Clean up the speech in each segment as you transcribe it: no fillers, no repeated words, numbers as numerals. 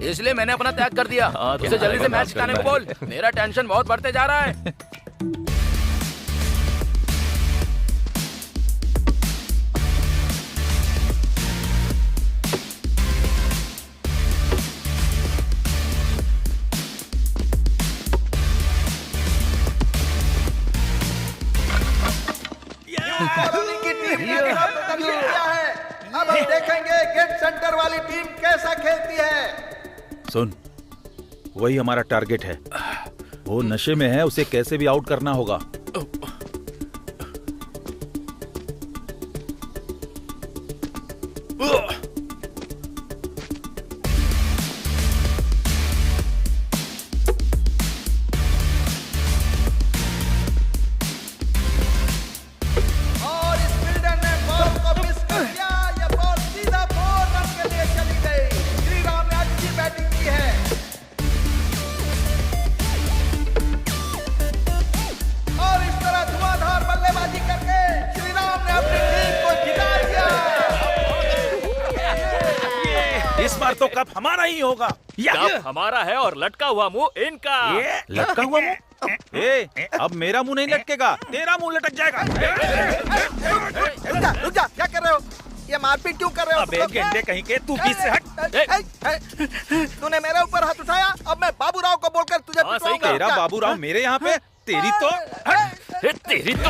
इसलिए मैंने अपना त्याग कर दिया। उसे जल्दी से मैच जिताने को बोल, मेरा टेंशन बहुत बढ़ते जा रहा है। अब हम देखेंगे गेट सेंटर वाली टीम कैसा खेलती है। सुन, वही हमारा टारगेट है। वो नशे में है, उसे कैसे भी आउट करना होगा। तो कप हमारा ही होगा। कप हमारा है और लटका हुआ मुंह इनका। लटका हुआ मुंह? अब मेरा मुंह नहीं लटकेगा, तेरा मुंह लटक जाएगा। रुक जा, क्या कर रहे हो? ये मारपीट क्यों कर रहे हो? अबे गेंडे कहीं के, तू बीच से हट। तूने मेरे ऊपर हाथ उठाया, अब मैं बाबूराव को बोलकर तुझे पिटवाऊंगा। तेरा बाबूराव मेरे यहाँ पे, तेरी तो तेरी तो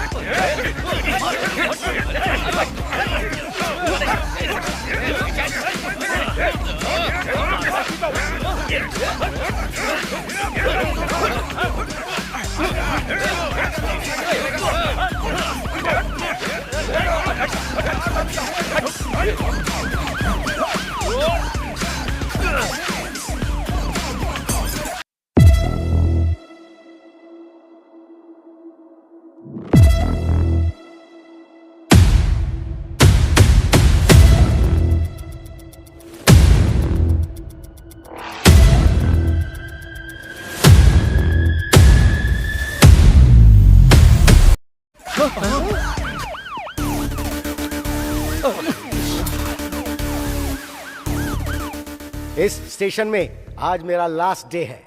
इस स्टेशन में आज मेरा लास्ट डे है।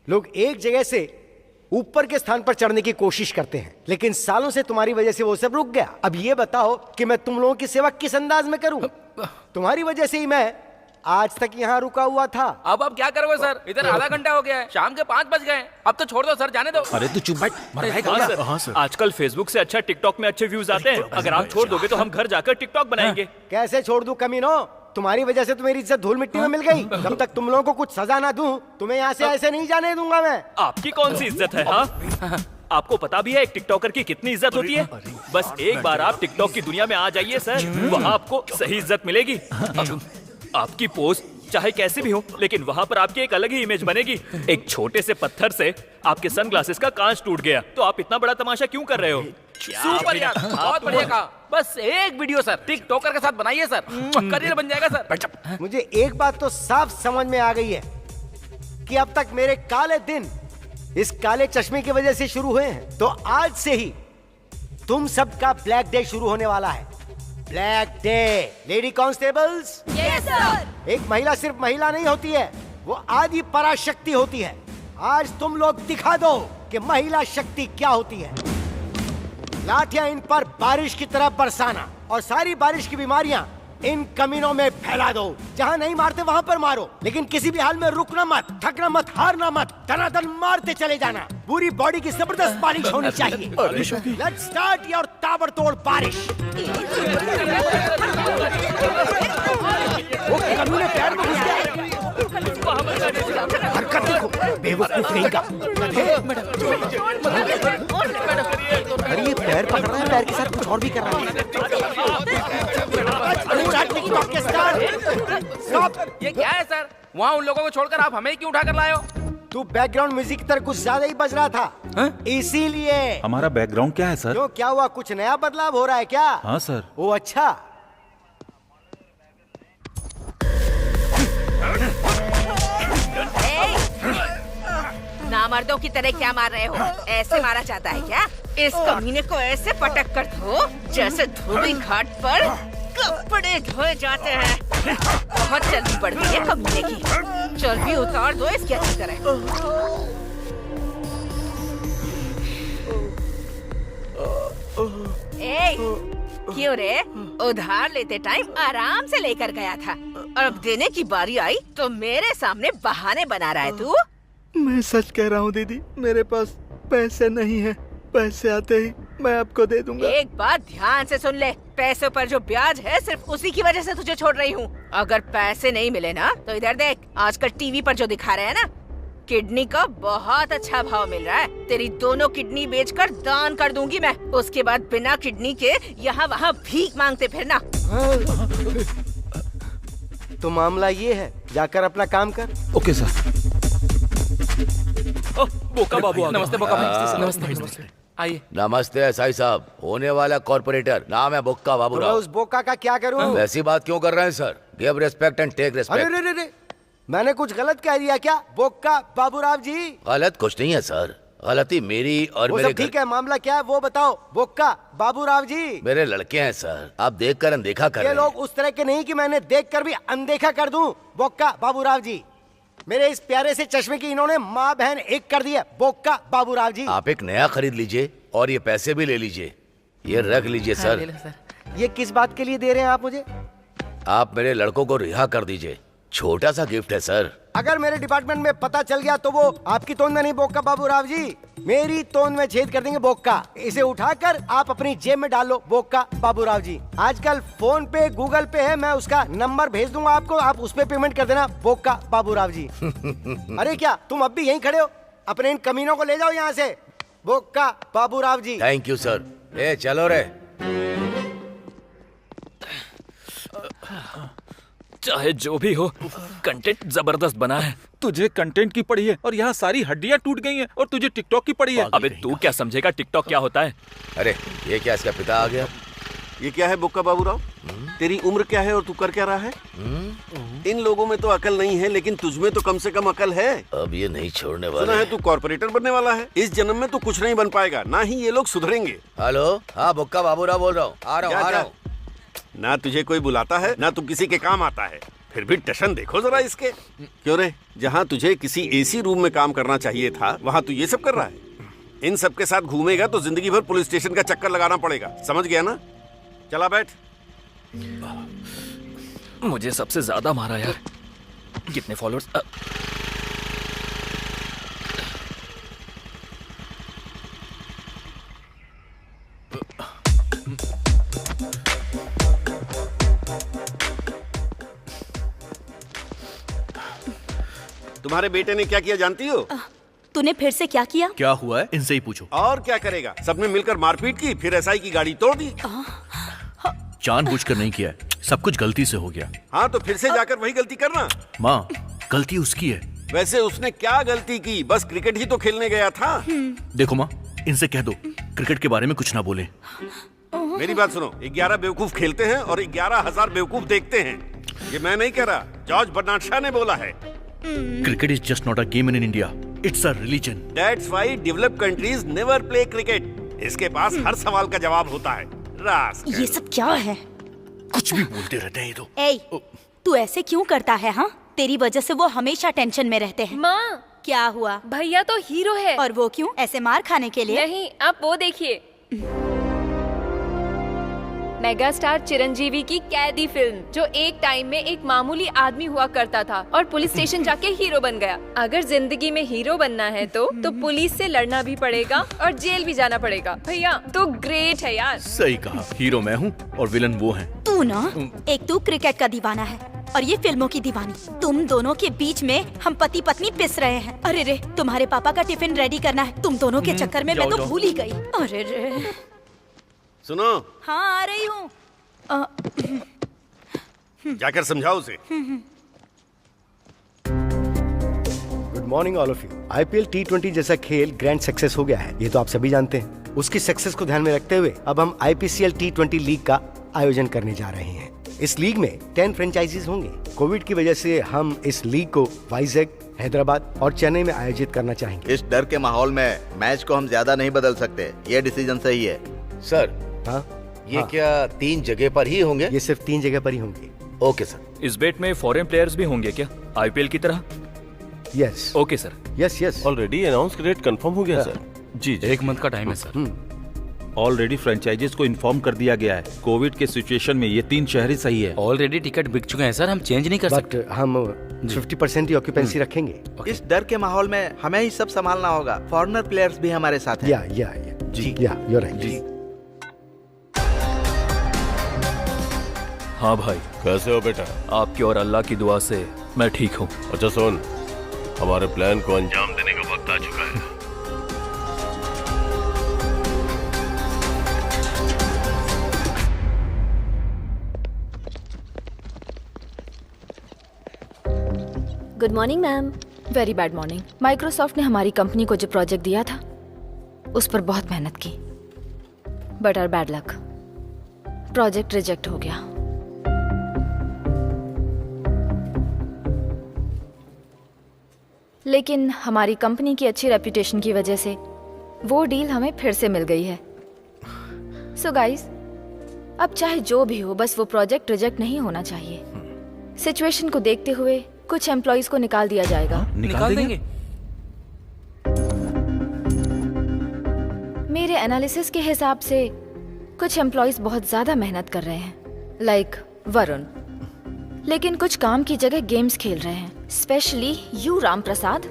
लोग एक जगह से ऊपर के स्थान पर चढ़ने की कोशिश करते हैं, लेकिन सालों से तुम्हारी वजह से वो सब रुक गया। अब ये बताओ कि मैं तुम लोगों की सेवा किस अंदाज में करूं? तुम्हारी वजह से ही मैं आज तक यहाँ रुका हुआ था। अब क्या करोगे सर? इधर आधा घंटा हो गया है, शाम के 5 बज गए। अब तो छोड़ दो सर, जाने दो। अरे तू चुप बैठ। हाँ सर, आजकल फेसबुक से अच्छा टिकटॉक में अच्छे व्यूज आते हैं। अगर आप छोड़ दोगे तो हम घर जाकर टिकटॉक बनाएंगे। कैसे छोड़ दूं कमीनो? तुम्हारी वजह से तो मेरी इज्जत धूल मिट्टी में मिल गई। जब तक तुम लोगों को कुछ सजा ना दूं, तुम्हें यहाँ से ऐसे नहीं जाने दूंगा मैं। आपकी कौन सी इज्जत है? हाँ, आपको पता भी है एक टिकटॉकर की कितनी इज्जत होती है? बस एक बार आप टिकटॉक की दुनिया में आ जाइए सर, वहाँ आपको सही इज्जत मिलेगी। आपकी पोस्ट चाहे कैसी भी हो, लेकिन वहाँ पर आपकी एक अलग ही इमेज बनेगी। एक छोटे से पत्थर से आपके सनग्लासेस का कांच टूट गया, तो आप इतना बड़ा तमाशा क्यों कर रहे हो? सुपर यार, बहुत बढ़िया कहा। बस एक वीडियो सर टिकटॉकर के साथ बनाइए सर, करियर बन जाएगा सर। मुझे एक बात तो साफ समझ में आ गई है कि अब तक मेरे काले दिन इस काले चश्मे की वजह से शुरू हुए हैं, तो आज से ही तुम सबका ब्लैक डे शुरू होने वाला है। Black day. Lady constables, yes sir. एक महिला सिर्फ महिला नहीं होती है, वो आदि पराशक्ति होती है। आज तुम लोग दिखा दो कि महिला शक्ति क्या होती है। लाठियां इन पर बारिश की तरह बरसाना और सारी बारिश की बीमारियां इन कमीनों में फैला दो। जहां नहीं मारते वहां पर मारो, लेकिन किसी भी हाल में रुकना मत, थकना मत, हारना मत, दनादन मारते चले जाना। पूरी बॉडी की जबरदस्त बारिश होनी चाहिए। लेट्स स्टार्ट योर ताबड़तोड़ बारिश। वो कमीने पैर में घुस गए। हरकत देखो, बेवकूफ कहीं का। अरे ये पैर पकड़ रहा है, पैर के साथ कुछ और भी कर रहा है। ये क्या है सर? वहाँ उन लोगों को छोड़कर आप हमें क्यों उठाकर लाए हो? तू बैकग्राउंड म्यूजिक की तरह कुछ ज्यादा ही बज रहा था, इसीलिए। हमारा बैकग्राउंड क्या है सर? क्यों, क्या हुआ? कुछ नया बदलाव हो रहा है क्या? हाँ सर। ओ अच्छा। नामर्दों की तरह क्या मार रहे हो? ऐसे मारा जाता है क्या? इस कमीने को ऐसे पटक कर दो जैसे धोबी घाट पर कपड़े धोए जाते हैं। बहुत चर्बी बढ़ गई है कमीने की। चर्बी उतार दो इसकी अच्छी तरह। ए, क्यों रे? उधार लेते टाइम आराम से लेकर गया था और अब देने की बारी आई तो मेरे सामने बहाने बना रहा है तू। मैं सच कह रहा हूँ दीदी, मेरे पास पैसे नहीं है। पैसे आते ही मैं आपको दे दूंगा। एक बात ध्यान से सुन ले, पैसों पर जो ब्याज है सिर्फ उसी की वजह से तुझे छोड़ रही हूँ। अगर पैसे नहीं मिले ना तो इधर देख, आजकल टीवी पर जो दिखा रहे हैं ना, किडनी का बहुत अच्छा भाव मिल रहा है। तेरी दोनों किडनी बेचकर दान कर दूंगी मैं। उसके बाद बिना किडनी के यहाँ वहाँ भीख मांगते फिरना। तो मामला ये है, जाकर अपना काम कर। Okay sir. बोका बाबू आ गया। नमस्ते बोका भाई। नमस्ते। आइए। नमस्ते एसआई साहब, होने वाला कॉर्पोरेटर, नाम है बोक्का तो मैं बाबूराव। उस बोका का क्या करूं? वैसी बात क्यों कर रहे हैं sir? Give respect and take अरे रिस्पेक्ट। रे रे रे, मैंने कुछ गलत कह दिया क्या? बोका बाबूराव जी। गलत कुछ नहीं है सर, गलती मेरी और वो मेरे सब ठीक है, मामला क्या है वो बताओ। बोका बाबूराव जी, मेरे लड़के हैं सर, आप देख कर अनदेखा कर ये रहे लोग हैं। उस तरह के नहीं कि मैंने देखकर भी अनदेखा कर दूं। बोका बाबूराव जी, मेरे इस प्यारे से चश्मे की इन्होंने माँ बहन एक कर दी है। बोका बाबूराव जी, आप एक नया खरीद लीजिए और ये पैसे भी ले लीजिए, ये रख लीजिए हाँ, सर। ले लो सर। ये किस बात के लिए दे रहे हैं आप मुझे? आप मेरे लड़कों को रिहा कर दीजिए, छोटा सा गिफ्ट है सर। अगर मेरे डिपार्टमेंट में पता चल गया तो वो आपकी तोंद में नहीं बोका बाबूराव जी, मेरी तोंद में छेद कर देंगे बोका। इसे उठाकर आप अपनी जेब में डाल लो बोका बाबूराव जी। आजकल फोन पे गूगल पे है, मैं उसका नंबर भेज दूंगा आपको, आप उस पे पेमेंट कर देना बोका बाबूराव जी। अरे क्या तुम अब भी यहीं खड़े हो? अपने इन कमीनों को ले जाओ यहाँ से, Boka Baburao ji. Thank you sir. ए चलो रे। चाहे जो भी हो, कंटेंट जबरदस्त बना है। तुझे कंटेंट की पड़ी है और यहाँ सारी हड्डियाँ टूट गई हैं और तुझे टिकटॉक की पड़ी है। अबे तू क्या समझेगा टिकटॉक क्या होता है? अरे ये क्या, इसका पिता आ गया? ये क्या है बुक्का बाबूराव? तेरी उम्र क्या है और तू कर क्या रहा है? इन लोगों में तो अकल नहीं है, लेकिन तुझमें तो कम से कम अकल है। अब ये नहीं छोड़ने सुना वाले। है तू कॉर्पोरेटर बनने वाला है। इस जन्म में तो कुछ नहीं बन पाएगा, ना ही ये लोग सुधरेंगे। हेलो, हाँ बुक्का बाबूराव बोल रहा हूँ, आ रहा हूँ जा, आ रहा जा। हूँ। ना तुझे कोई बुलाता है, ना तू किसी के काम आता है। फिर भी टशन देखो जरा इसके। क्यों रे, जहाँ तुझे किसी एसी रूम में काम करना चाहिए था, वहाँ तू ये सब कर रहा है। इन सब के साथ घूमेगा तो जिंदगी भर पुलिस स्टेशन का चक्कर लगाना पड़ेगा, समझ गया ना? चला बैठ। मुझे सबसे ज्यादा मारा यार। कितने फॉलोअर्स? तुम्हारे बेटे ने क्या किया जानती हो? तूने फिर से क्या किया? क्या हुआ है, इनसे ही पूछो। और क्या करेगा, सबने मिलकर मारपीट की, फिर एसआई की गाड़ी तोड़ दी। जानबूझकर नहीं किया है, सब कुछ गलती से हो गया। हाँ तो फिर से जाकर वही गलती करना। माँ, गलती उसकी है। वैसे उसने क्या गलती की, बस क्रिकेट ही तो खेलने गया था। देखो माँ, इनसे कह दो क्रिकेट के बारे में कुछ ना बोले। मेरी बात सुनो, 11 बेवकूफ खेलते हैं और 11,000 बेवकूफ देखते हैं। ये मैं नहीं कह रहा, जॉर्ज बर्नार्ड शॉ ने बोला है। Cricket is just not a game in India, it's a religion. That's why developed countries never play cricket. इसके पास हर सवाल का जवाब होता है। रास्कल। ये सब क्या है? कुछ भी बोलते रहते हैं ये तो। ए, तू ऐसे क्यों करता है? हाँ, तेरी वजह से वो हमेशा टेंशन में रहते हैं। माँ, क्या हुआ? भैया तो हीरो है। और वो क्यों? ऐसे मार खाने के लिए? नहीं, आप वो देखिए, मेगा स्टार चिरंजीवी की कैदी फिल्म, जो एक टाइम में एक मामूली आदमी हुआ करता था और पुलिस स्टेशन जाके हीरो बन गया। अगर जिंदगी में हीरो बनना है तो पुलिस से लड़ना भी पड़ेगा और जेल भी जाना पड़ेगा। भैया तो ग्रेट है यार। सही कहा, हीरो मैं हूँ और विलन वो हैं। तू ना, एक तू क्रिकेट का दीवाना है और ये फिल्मों की दीवानी। तुम दोनों के बीच में हम पति पत्नी पिस रहे हैं। अरे रे, तुम्हारे पापा का टिफिन रेडी करना है। तुम दोनों के चक्कर में मैं तो भूल ही गई। अरे रे। सुनो, हाँ, आ रही हूँ। जाकर समझाओ उसे। Good morning all of you. IPL T20 जैसा खेल ग्रैंड सक्सेस हो गया है, ये तो आप सभी जानते हैं। उसकी सक्सेस को ध्यान में रखते हुए अब हम IPCL T20 लीग का आयोजन करने जा रहे हैं। इस लीग में 10 फ्रेंचाइजीज होंगे। कोविड की वजह से हम इस लीग को वाइजैग, हैदराबाद और चेन्नई में आयोजित करना चाहेंगे। इस डर के माहौल में मैच को हम ज्यादा नहीं बदल सकते, ये डिसीजन सही है। सर, हाँ, ये क्या 3 जगह पर ही होंगे? ये सिर्फ 3 जगह पर ही होंगे। Okay sir. इस बेट में फॉरेन प्लेयर्स भी होंगे क्या, आईपीएल की तरह? Yes okay sir. Yes yes. Already announce rate confirm हो गया सर। जी 1 मंथ का टाइम है सर। ऑलरेडी फ्रेंचाइजीज को इन्फॉर्म कर दिया गया है। कोविड के सिचुएशन में ये 3 शहर ही सही है। ऑलरेडी टिकट बिक चुके हैं सर, हम चेंज नहीं कर सकते। बट हम 50% ही ऑक्यूपेंसी रखेंगे। इस डर के माहौल में हमें ही सब संभालना होगा। फॉरेनर प्लेयर्स भी हमारे साथ हैं। या जी यू राइट जी। हाँ भाई, कैसे हो बेटा? आपकी और अल्लाह की दुआ से मैं ठीक हूँ। अच्छा सुन, हमारे प्लान को अंजाम देने का वक्त आ चुका है। Good morning ma'am. Very bad morning. Microsoft ने हमारी कंपनी को जो प्रोजेक्ट दिया था उस पर बहुत मेहनत की, but our bad luck, project reject हो गया। लेकिन हमारी कंपनी की अच्छी रेपुटेशन की वजह से वो डील हमें फिर से मिल गई है। सो गाइस, अब चाहे जो भी हो, बस वो प्रोजेक्ट रिजेक्ट नहीं होना चाहिए। सिचुएशन को देखते हुए कुछ एम्प्लॉइज को निकाल दिया जाएगा। निकाल देंगे? मेरे एनालिसिस के हिसाब से कुछ एम्प्लॉइज बहुत ज्यादा मेहनत कर रहे हैं, लाइक वरुण, लेकिन कुछ काम की जगह गेम्स खेल रहे हैं, specially you Ram Prasad.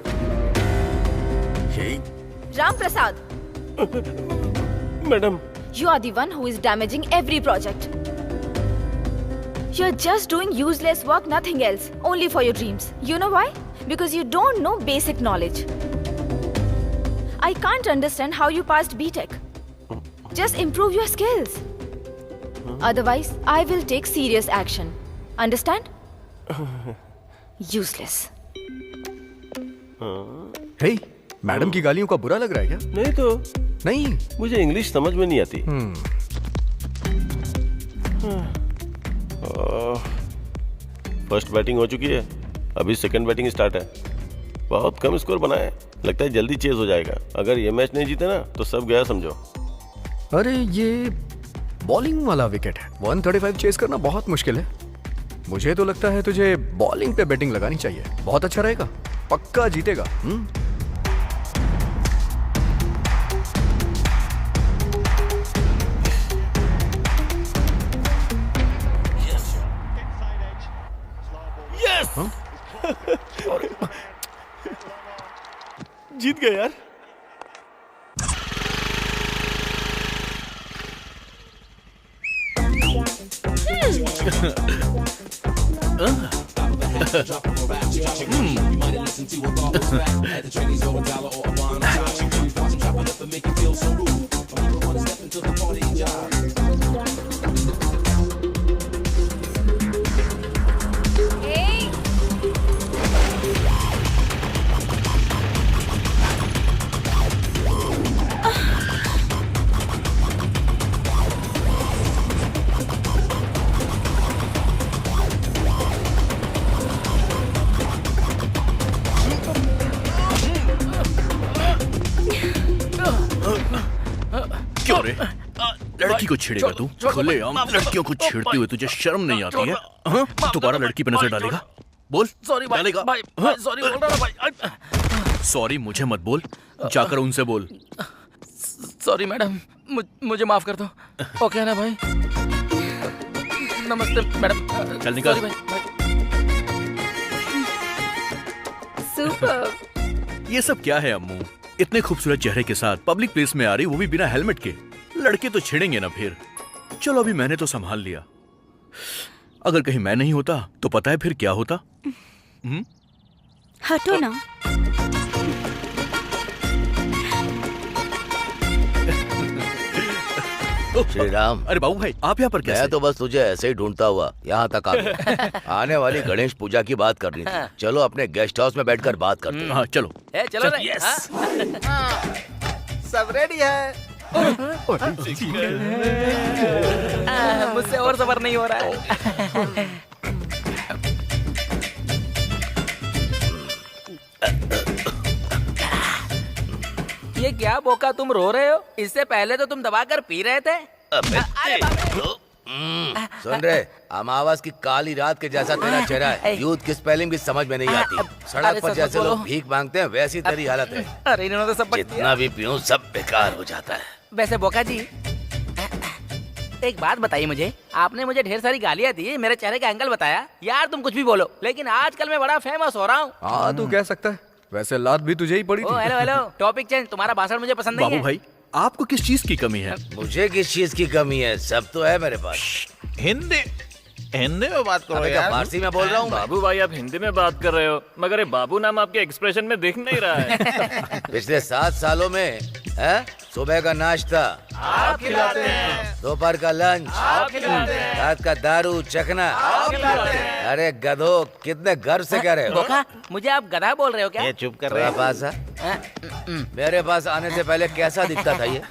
Ram Prasad, madam, you are the one who is damaging every project. You're just doing useless work, nothing else, only for your dreams. You know why? Because you don't know basic knowledge. I can't understand how you passed BTech. Just improve your skills. Otherwise, I will take serious action. Understand? Useless. Hey, madam की गालियों का बुरा लग रहा है क्या? नहीं तो नहीं, मुझे इंग्लिश समझ में नहीं आती। फर्स्ट बैटिंग हो चुकी है, अभी सेकंड बैटिंग स्टार्ट है। बहुत कम स्कोर बना है, लगता है जल्दी चेज हो जाएगा। अगर ये मैच नहीं जीते ना तो सब गया समझो। अरे ये बॉलिंग वाला विकेट है, 135 चेस करना बहुत मुश्किल है। मुझे तो लगता है तुझे बॉलिंग पे बैटिंग लगानी चाहिए, बहुत अच्छा रहेगा, पक्का जीतेगा। जीत गए यार। क्यों रे? लड़की को छेड़ेगा तू? खुलेआम लड़कियों को छेड़ते हुए तुझे शर्म नहीं आती है? दोबारा लड़की पे नजर डालेगा? बोल। सॉरी भाई, भाई सॉरी बोल रहा भाई। सॉरी मुझे मत बोल, जाकर उनसे बोल। सॉरी मैडम, मुझे माफ कर दो। ओके ना भाई? नमस्ते मैडम। चल निकल। सुपर। ये सब क्या है अम्मू? इतने खूबसूरत चेहरे के साथ पब्लिक प्लेस में आ रही, वो भी बिना हेलमेट के। लड़के तो छेड़ेंगे ना फिर। चलो अभी मैंने तो संभाल लिया, अगर कहीं मैं नहीं होता तो पता है फिर क्या होता? हटो ना। श्री राम। अरे बाबू भाई, आप यहाँ पर कैसे? मैं तो बस तुझे ऐसे ही ढूंढता हुआ यहाँ तक आ गया। आने वाली गणेश पूजा की बात करनी थी। चलो अपने गेस्ट हाउस में बैठकर बात करते हैं। हाँ चलो। चलो रे। सब रेडी है। मुझसे और सबर नहीं हो रहा है। ये क्या बोका तुम रो रहे हो? इससे पहले तो तुम दबाकर पी रहे थे। सुन रहे, अमावस की काली रात के जैसा तेरा चेहरा है। यूथ की स्पेलिंग भी समझ में नहीं आती। सड़क पर जैसे लोग भीख मांगते हैं वैसी तेरी हालत है। अरे इन्होंने तो सब जितना भी पीऊं सब बेकार हो जाता है। वैसे बोका जी, एक बात बताइए मुझे, आपने मुझे ढेर सारी गालियाँ दी, मेरे चेहरे का एंगल बताया। यार तुम कुछ भी बोलो, लेकिन आजकल मैं बड़ा फेमस हो रहा हूँ। हाँ तू कह सकता है, वैसे लात भी तुझे ही पड़ी थी। Hello hello, topic change. तुम्हारा भाषण मुझे पसंद नहीं बाबू है। भाई, आपको किस चीज की कमी है? मुझे किस चीज की कमी है? सब तो है मेरे पास। हिंदी में बात करो अबे, यार। फारसी में बोल रहा हूँ। बाबू भाई आप हिंदी में बात कर रहे हो, मगर ये बाबू नाम आपके एक्सप्रेशन में दिख नहीं रहा है। पिछले 7 सालों में सुबह का नाश्ता आप खिलाते हैं, दोपहर का लंच आप खिलाते हैं, रात का दारू चखना आप खिलाते हैं। अरे गधो, कितने गर्व से कह रहे हो? बोका, मुझे आप गधा बोल रहे हो क्या? ये चुप कर रहे मेरे पास मेरे पास आने से पहले कैसा दिखता था ये?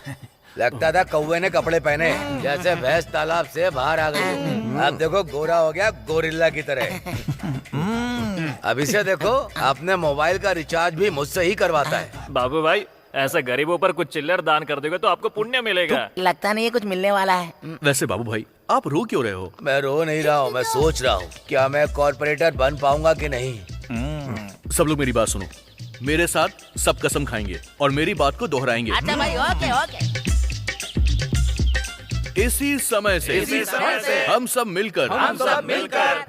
लगता था कौवे ने कपड़े पहने, जैसे भैंस तालाब से बाहर आ गई। अब देखो गोरा हो गया गोरिल्ला की तरह। अब इसे देखो, अपने मोबाइल का रिचार्ज भी मुझसे ही करवाता है। बाबू भाई, ऐसे गरीबों पर कुछ चिल्लर दान कर दोगे तो आपको पुण्य मिलेगा। लगता नहीं है कुछ मिलने वाला है। वैसे बाबू भाई, आप रो क्यों रहे हो? मैं रो नहीं रहा हूँ, मैं सोच रहा हूँ क्या मैं कॉर्पोरेटर बन पाऊंगा कि नहीं। सब लोग मेरी बात सुनो। मेरे साथ सब कसम खाएंगे और मेरी बात को दोहराएंगे। अच्छा भाई, ओके ओके। इसी समय से हम सब मिलकर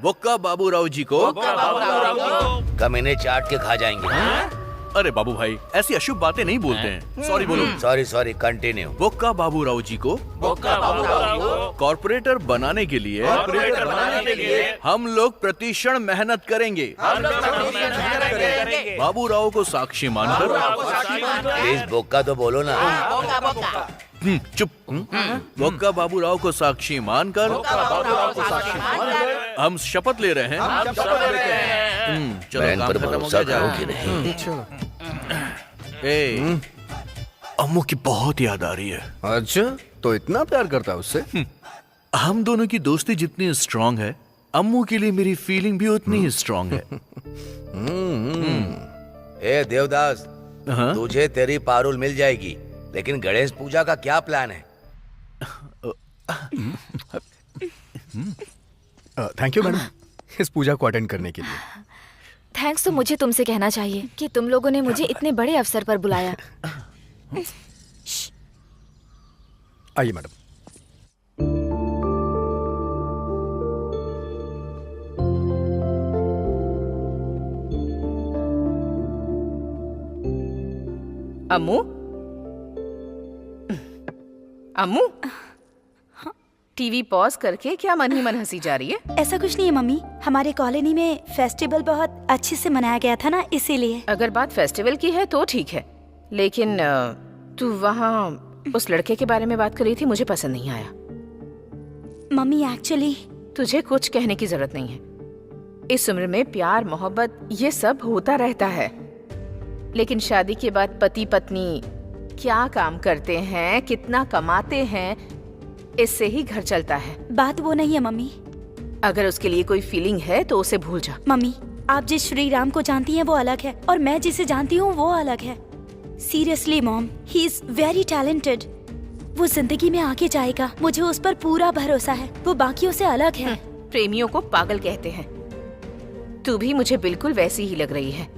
बोक्का बाबू राव जी को कमीने चाट के खा जाएंगे। अरे बाबू भाई, ऐसी अशुभ बातें नहीं बोलते हैं। सॉरी बोलो। Sorry continue. बोक्का बाबू राव जी को कॉर्पोरेटर बनाने के लिए हम लोग प्रतिक्षण मेहनत करेंगे। बाबू राव को साक्षी मानकर। प्लीज बोक्का तो बोलो ना। चुप। बोक्का बाबू राव को साक्षी मानकर हम शपथ ले रहे हैं। चलो बहन काम पर खत्म हो भरोसा गया। करो कि नहीं? अम्मू की बहुत याद आ रही है। अच्छा, तो इतना प्यार करता है उससे? हम दोनों की दोस्ती जितनी स्ट्रांग है, अम्मू के लिए मेरी फीलिंग भी उतनी ही स्ट्रांग है। ए देवदास, तुझे तेरी पारुल मिल जाएगी, लेकिन गणेश पूजा का क्या प्लान है? थैंक यू मैडम, इस पूजा को अटेंड करने के लिए। थैंक्स तो मुझे तुमसे कहना चाहिए कि तुम लोगों ने मुझे इतने बड़े अवसर पर बुलाया। आइए मैडम। अम्मू, अम्मू, टीवी पॉज करके क्या मन ही मन हंसी जा रही है? ऐसा कुछ नहीं है मम्मी, हमारे कॉलोनी में फेस्टिवल बहुत अच्छे से मनाया गया था ना, इसीलिए। अगर बात फेस्टिवल की है तो ठीक है, लेकिन तू वहाँ उस लड़के के बारे में बात कर रही थी, मुझे पसंद नहीं आया। मम्मी एक्चुअली तुझे कुछ कहने की जरूरत नहीं है। इस उम्र में प्यार मोहब्बत ये सब होता रहता है, लेकिन शादी के बाद पति पत्नी क्या काम करते हैं, कितना कमाते हैं, इससे ही घर चलता है। बात वो नहीं है मम्मी। अगर उसके लिए कोई फीलिंग है तो उसे भूल जा। मम्मी, आप जिस श्री राम को जानती हैं वो अलग है, और मैं जिसे जानती हूँ वो अलग है। Seriously mom, he is very talented. वो जिंदगी में आगे जाएगा, मुझे उस पर पूरा भरोसा है। वो बाकियों से अलग है। प्रेमियों को पागल कहते हैं। तू भी मुझे बिल्कुल वैसी ही लग रही है।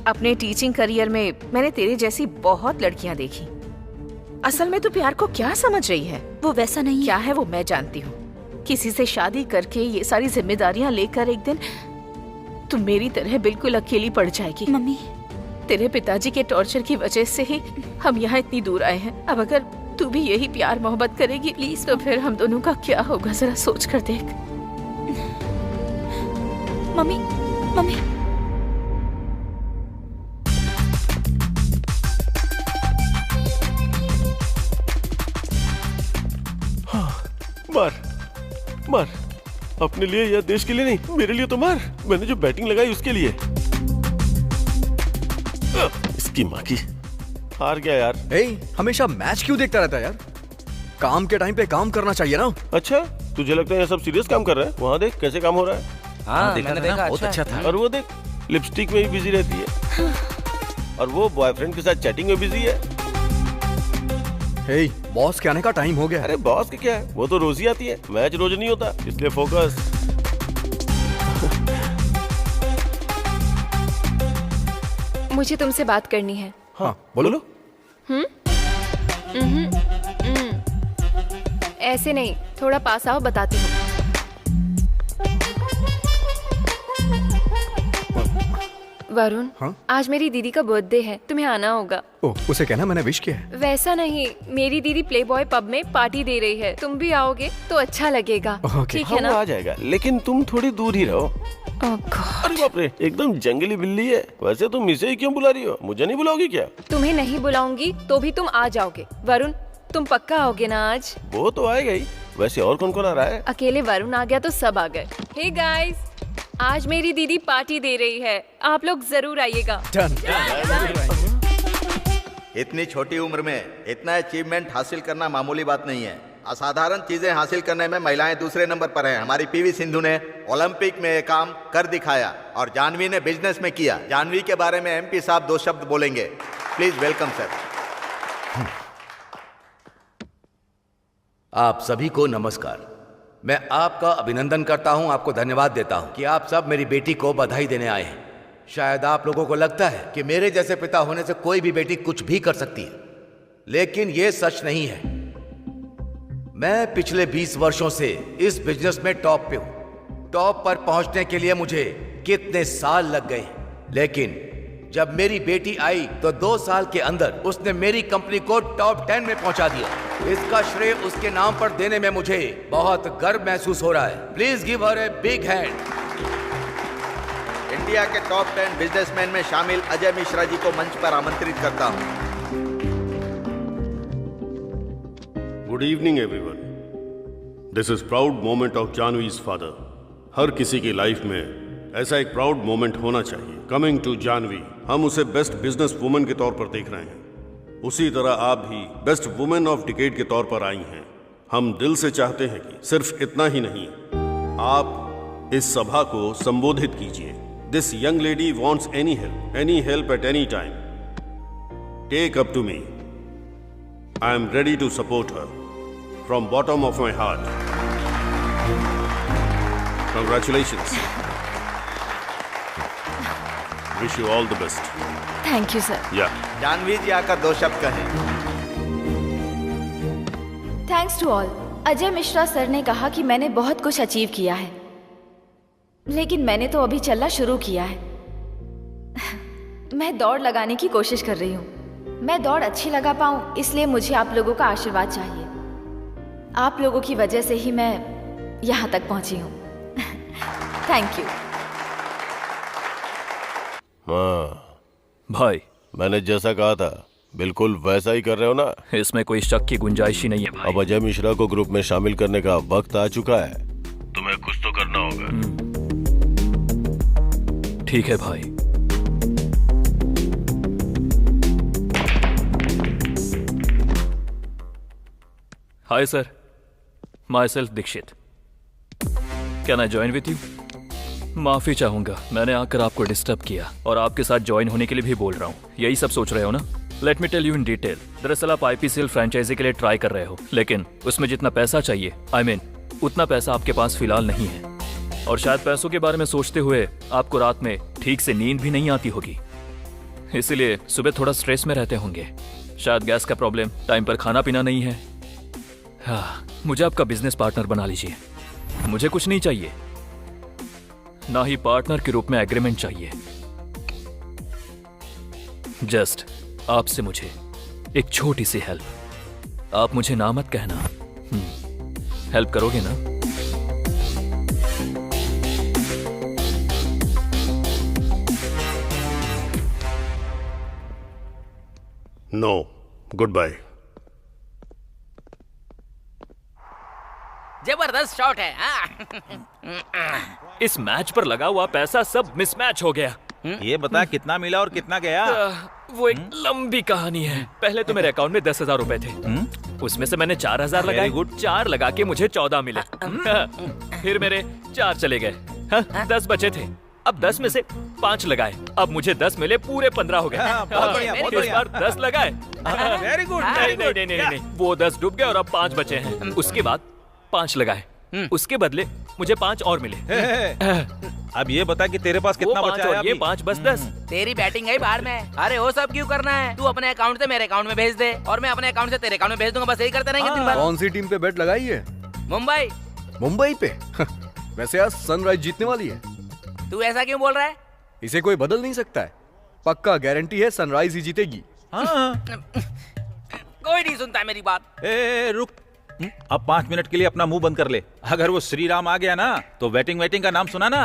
अपने टीचिंग करियर में मैंने तेरे जैसी बहुत लड़कियां देखी। असल में तू प्यार को क्या समझ रही है? वो वैसा नहीं क्या है वो मैं जानती हूँ। किसी से शादी करके ये सारी जिम्मेदारियां लेकर एक दिन तू मेरी तरह बिल्कुल अकेली पड़ जाएगी। मम्मी, तेरे पिताजी के टॉर्चर की वजह से ही हम यहाँ इतनी दूर आए हैं। अब अगर तू भी यही प्यार मोहब्बत करेगी प्लीज, तो फिर हम दोनों का क्या होगा, जरा सोच कर देख। मम्मी, मम्मी, मार मार, अपने लिए या देश के लिए नहीं, मेरे लिए तो मार। मैंने जो बैटिंग लगाई उसके लिए। इसकी माँ की, हार गया यार। हमेशा मैच क्यों देखता रहता है यार? काम के टाइम पे काम करना चाहिए ना। अच्छा, तुझे लगता है ये सब सीरियस काम कर रहा है? वहाँ देख कैसे काम हो रहा है। हाँ, मैंने देखा, बहुत अच्छा था। और वो देख लिपस्टिक में ही बिजी रहती है, और वो बॉयफ्रेंड के साथ चैटिंग में बिजी है। हे, बॉस के आने का टाइम हो गया। अरे बॉस की क्या है, वो तो रोज ही आती है, मैच रोज नहीं होता, इसलिए फोकस। मुझे तुमसे बात करनी है। हाँ बोलो। ऐसे नहीं, थोड़ा पास आओ, बताती हूँ। वरुण, हाँ? आज मेरी दीदी का बर्थडे है, तुम्हें आना होगा। ओह, उसे कहना मैंने विश किया है। वैसा नहीं, मेरी दीदी प्लेबॉय पब में पार्टी दे रही है, तुम भी आओगे तो अच्छा लगेगा। ठीक है ना? आ जाएगा, लेकिन तुम थोड़ी दूर ही रहो। अरे बाप रे, एकदम जंगली बिल्ली है। वैसे तुम इसे ही क्यों बुला रही हो, मुझे नहीं बुलाओगी क्या? तुम्हें नहीं बुलाऊंगी तो भी तुम आ जाओगे। वरुण, तुम पक्का आओगे ना आज? वो तो आएगा ही। वैसे और कौन कौन आ रहा है? अकेले वरुण आ गया तो सब आ गए। हे गाइस, आज मेरी दीदी पार्टी दे रही है, आप लोग जरूर आइएगा। इतनी छोटी उम्र में इतना अचीवमेंट हासिल करना मामूली बात नहीं है। असाधारण चीजें हासिल करने में महिलाएं दूसरे नंबर पर हैं। हमारी पीवी सिंधु ने ओलंपिक में ये काम कर दिखाया और जानवी ने बिजनेस में किया। जानवी के बारे में एमपी साहब 2 शब्द बोलेंगे। Please welcome sir. आप सभी को नमस्कार। मैं आपका अभिनंदन करता हूं, आपको धन्यवाद देता हूं कि आप सब मेरी बेटी को बधाई देने आए हैं। शायद आप लोगों को लगता है कि मेरे जैसे पिता होने से कोई भी बेटी कुछ भी कर सकती है, लेकिन यह सच नहीं है। मैं पिछले 20 वर्षों से इस बिजनेस में टॉप पे हूं। टॉप पर पहुंचने के लिए मुझे कितने साल लग गए, लेकिन जब मेरी बेटी आई तो 2 साल के अंदर उसने मेरी कंपनी को टॉप 10 में पहुंचा दिया। इसका श्रेय उसके नाम पर देने में मुझे बहुत गर्व महसूस हो रहा है। Please give her a big hand. India के टॉप 10 बिजनेसमैन में शामिल अजय मिश्रा जी को मंच पर आमंत्रित करता हूं। Good evening everyone. This is proud moment of Janhvi's father. हर किसी की लाइफ में ऐसा एक प्राउड मोमेंट होना चाहिए। कमिंग टू जानवी, हम उसे बेस्ट बिजनेस वुमेन के तौर पर देख रहे हैं। उसी तरह आप भी बेस्ट वुमेन ऑफ डिकेड के तौर पर आई हैं। हम दिल से चाहते हैं कि सिर्फ इतना ही नहीं, आप इस सभा को संबोधित कीजिए। This young lady wants any help at any time. Take up to me. I am ready to support her from bottom of my heart. Congratulations. Wish you all the best. Thank you sir. या जानवी जी आकर 2 शब्द कहें। Thanks to all. Ajay Mishra sir ने कहा कि मैंने बहुत कुछ अचीव किया है, लेकिन मैंने तो अभी चलना शुरू किया है। मैं दौड़ लगाने की कोशिश कर रही हूँ। मैं दौड़ अच्छी लगा पाऊँ, इसलिए मुझे आप लोगों का आशीर्वाद चाहिए। आप लोगों की वजह से ही मैं यहाँ तक पहुँची हूँ। Thank you. हाँ भाई, मैंने जैसा कहा था बिल्कुल वैसा ही कर रहे हो ना? इसमें कोई शक की गुंजाइश ही नहीं है भाई। अब अजय मिश्रा को ग्रुप में शामिल करने का वक्त आ चुका है। तुम्हें कुछ तो करना होगा। ठीक है भाई। Hi sir, myself Dikshit. Can I join with you? माफी चाहूंगा, मैंने आकर आपको डिस्टर्ब किया और आपके साथ ज्वाइन होने के लिए भी बोल रहा हूँ। यही सब सोच रहे हो ना? Let me tell you in detail. दरअसल आप आईपीसीएल फ्रेंचाइजी के लिए ट्राई कर रहे हो, लेकिन उसमें जितना पैसा चाहिए, उतना पैसा आपके पास फिलहाल नहीं है। और शायद पैसों के बारे में सोचते हुए आपको रात में ठीक से नींद भी नहीं आती होगी, इसीलिए सुबह थोड़ा स्ट्रेस में रहते होंगे। शायद गैस का प्रॉब्लम, टाइम पर खाना पीना नहीं है। हाँ, मुझे आपका बिजनेस पार्टनर बना लीजिए। मुझे कुछ नहीं चाहिए, ना ही पार्टनर के रूप में एग्रीमेंट चाहिए। जस्ट आपसे मुझे एक छोटी सी हेल्प। आप मुझे ना मत कहना। हेल्प करोगे ना? No, good bye. जबरदस्त शॉट है। हाँ। इस मैच पर लगा हुआ पैसा सब मिसमैच हो गया। ये बता कितना मिला और कितना गया? वो एक लंबी कहानी है। पहले तो मेरे अकाउंट में 10,000 रुपए थे। उसमें से मैंने 4,000 लगाए। गुड। 4 लगा के मुझे 14 मिले। फिर मेरे 4 चले गए। 10 बचे थे। अब 10 में से 5 लगाए, अब मुझे 10 मिले, पूरे 15 हो गए। बहुत बढ़िया, बहुत इस बढ़िया। बार 10 लगाए। वेरी गुड, नहीं, वो 10 डूब गए और अब 5 बचे हैं। उसके बाद 5 लगाए, उसके बदले मुझे 5 और मिले। अब ये बता कि तेरे पास कितना वो 5 बचा है और ये अभी? 5 बस 10। तेरी बैटिंग है बाहर में। अरे वो सब क्यों करना है? तू अपने अकाउंट से मेरे अकाउंट में भेज दे और मैं अपने अकाउंट से तेरे अकाउंट में भेज दूंगा। बस यही करते रहेंगे दिन भर। कौन सी टीम पे बेट लगाई है? मुंबई। मुंबई पे? वैसे आज सनराइज जीतने वाली है। तू ऐसा क्यों बोल रहा है? इसे कोई बदल नहीं सकता है। पक्का गारंटी है सनराइज ही जीतेगी। कोई नहीं सुनता मेरी बात। रुक, अब 5 मिनट के लिए अपना मुंह बंद कर ले। अगर वो श्री राम आ गया ना तो वेटिंग का नाम सुना ना,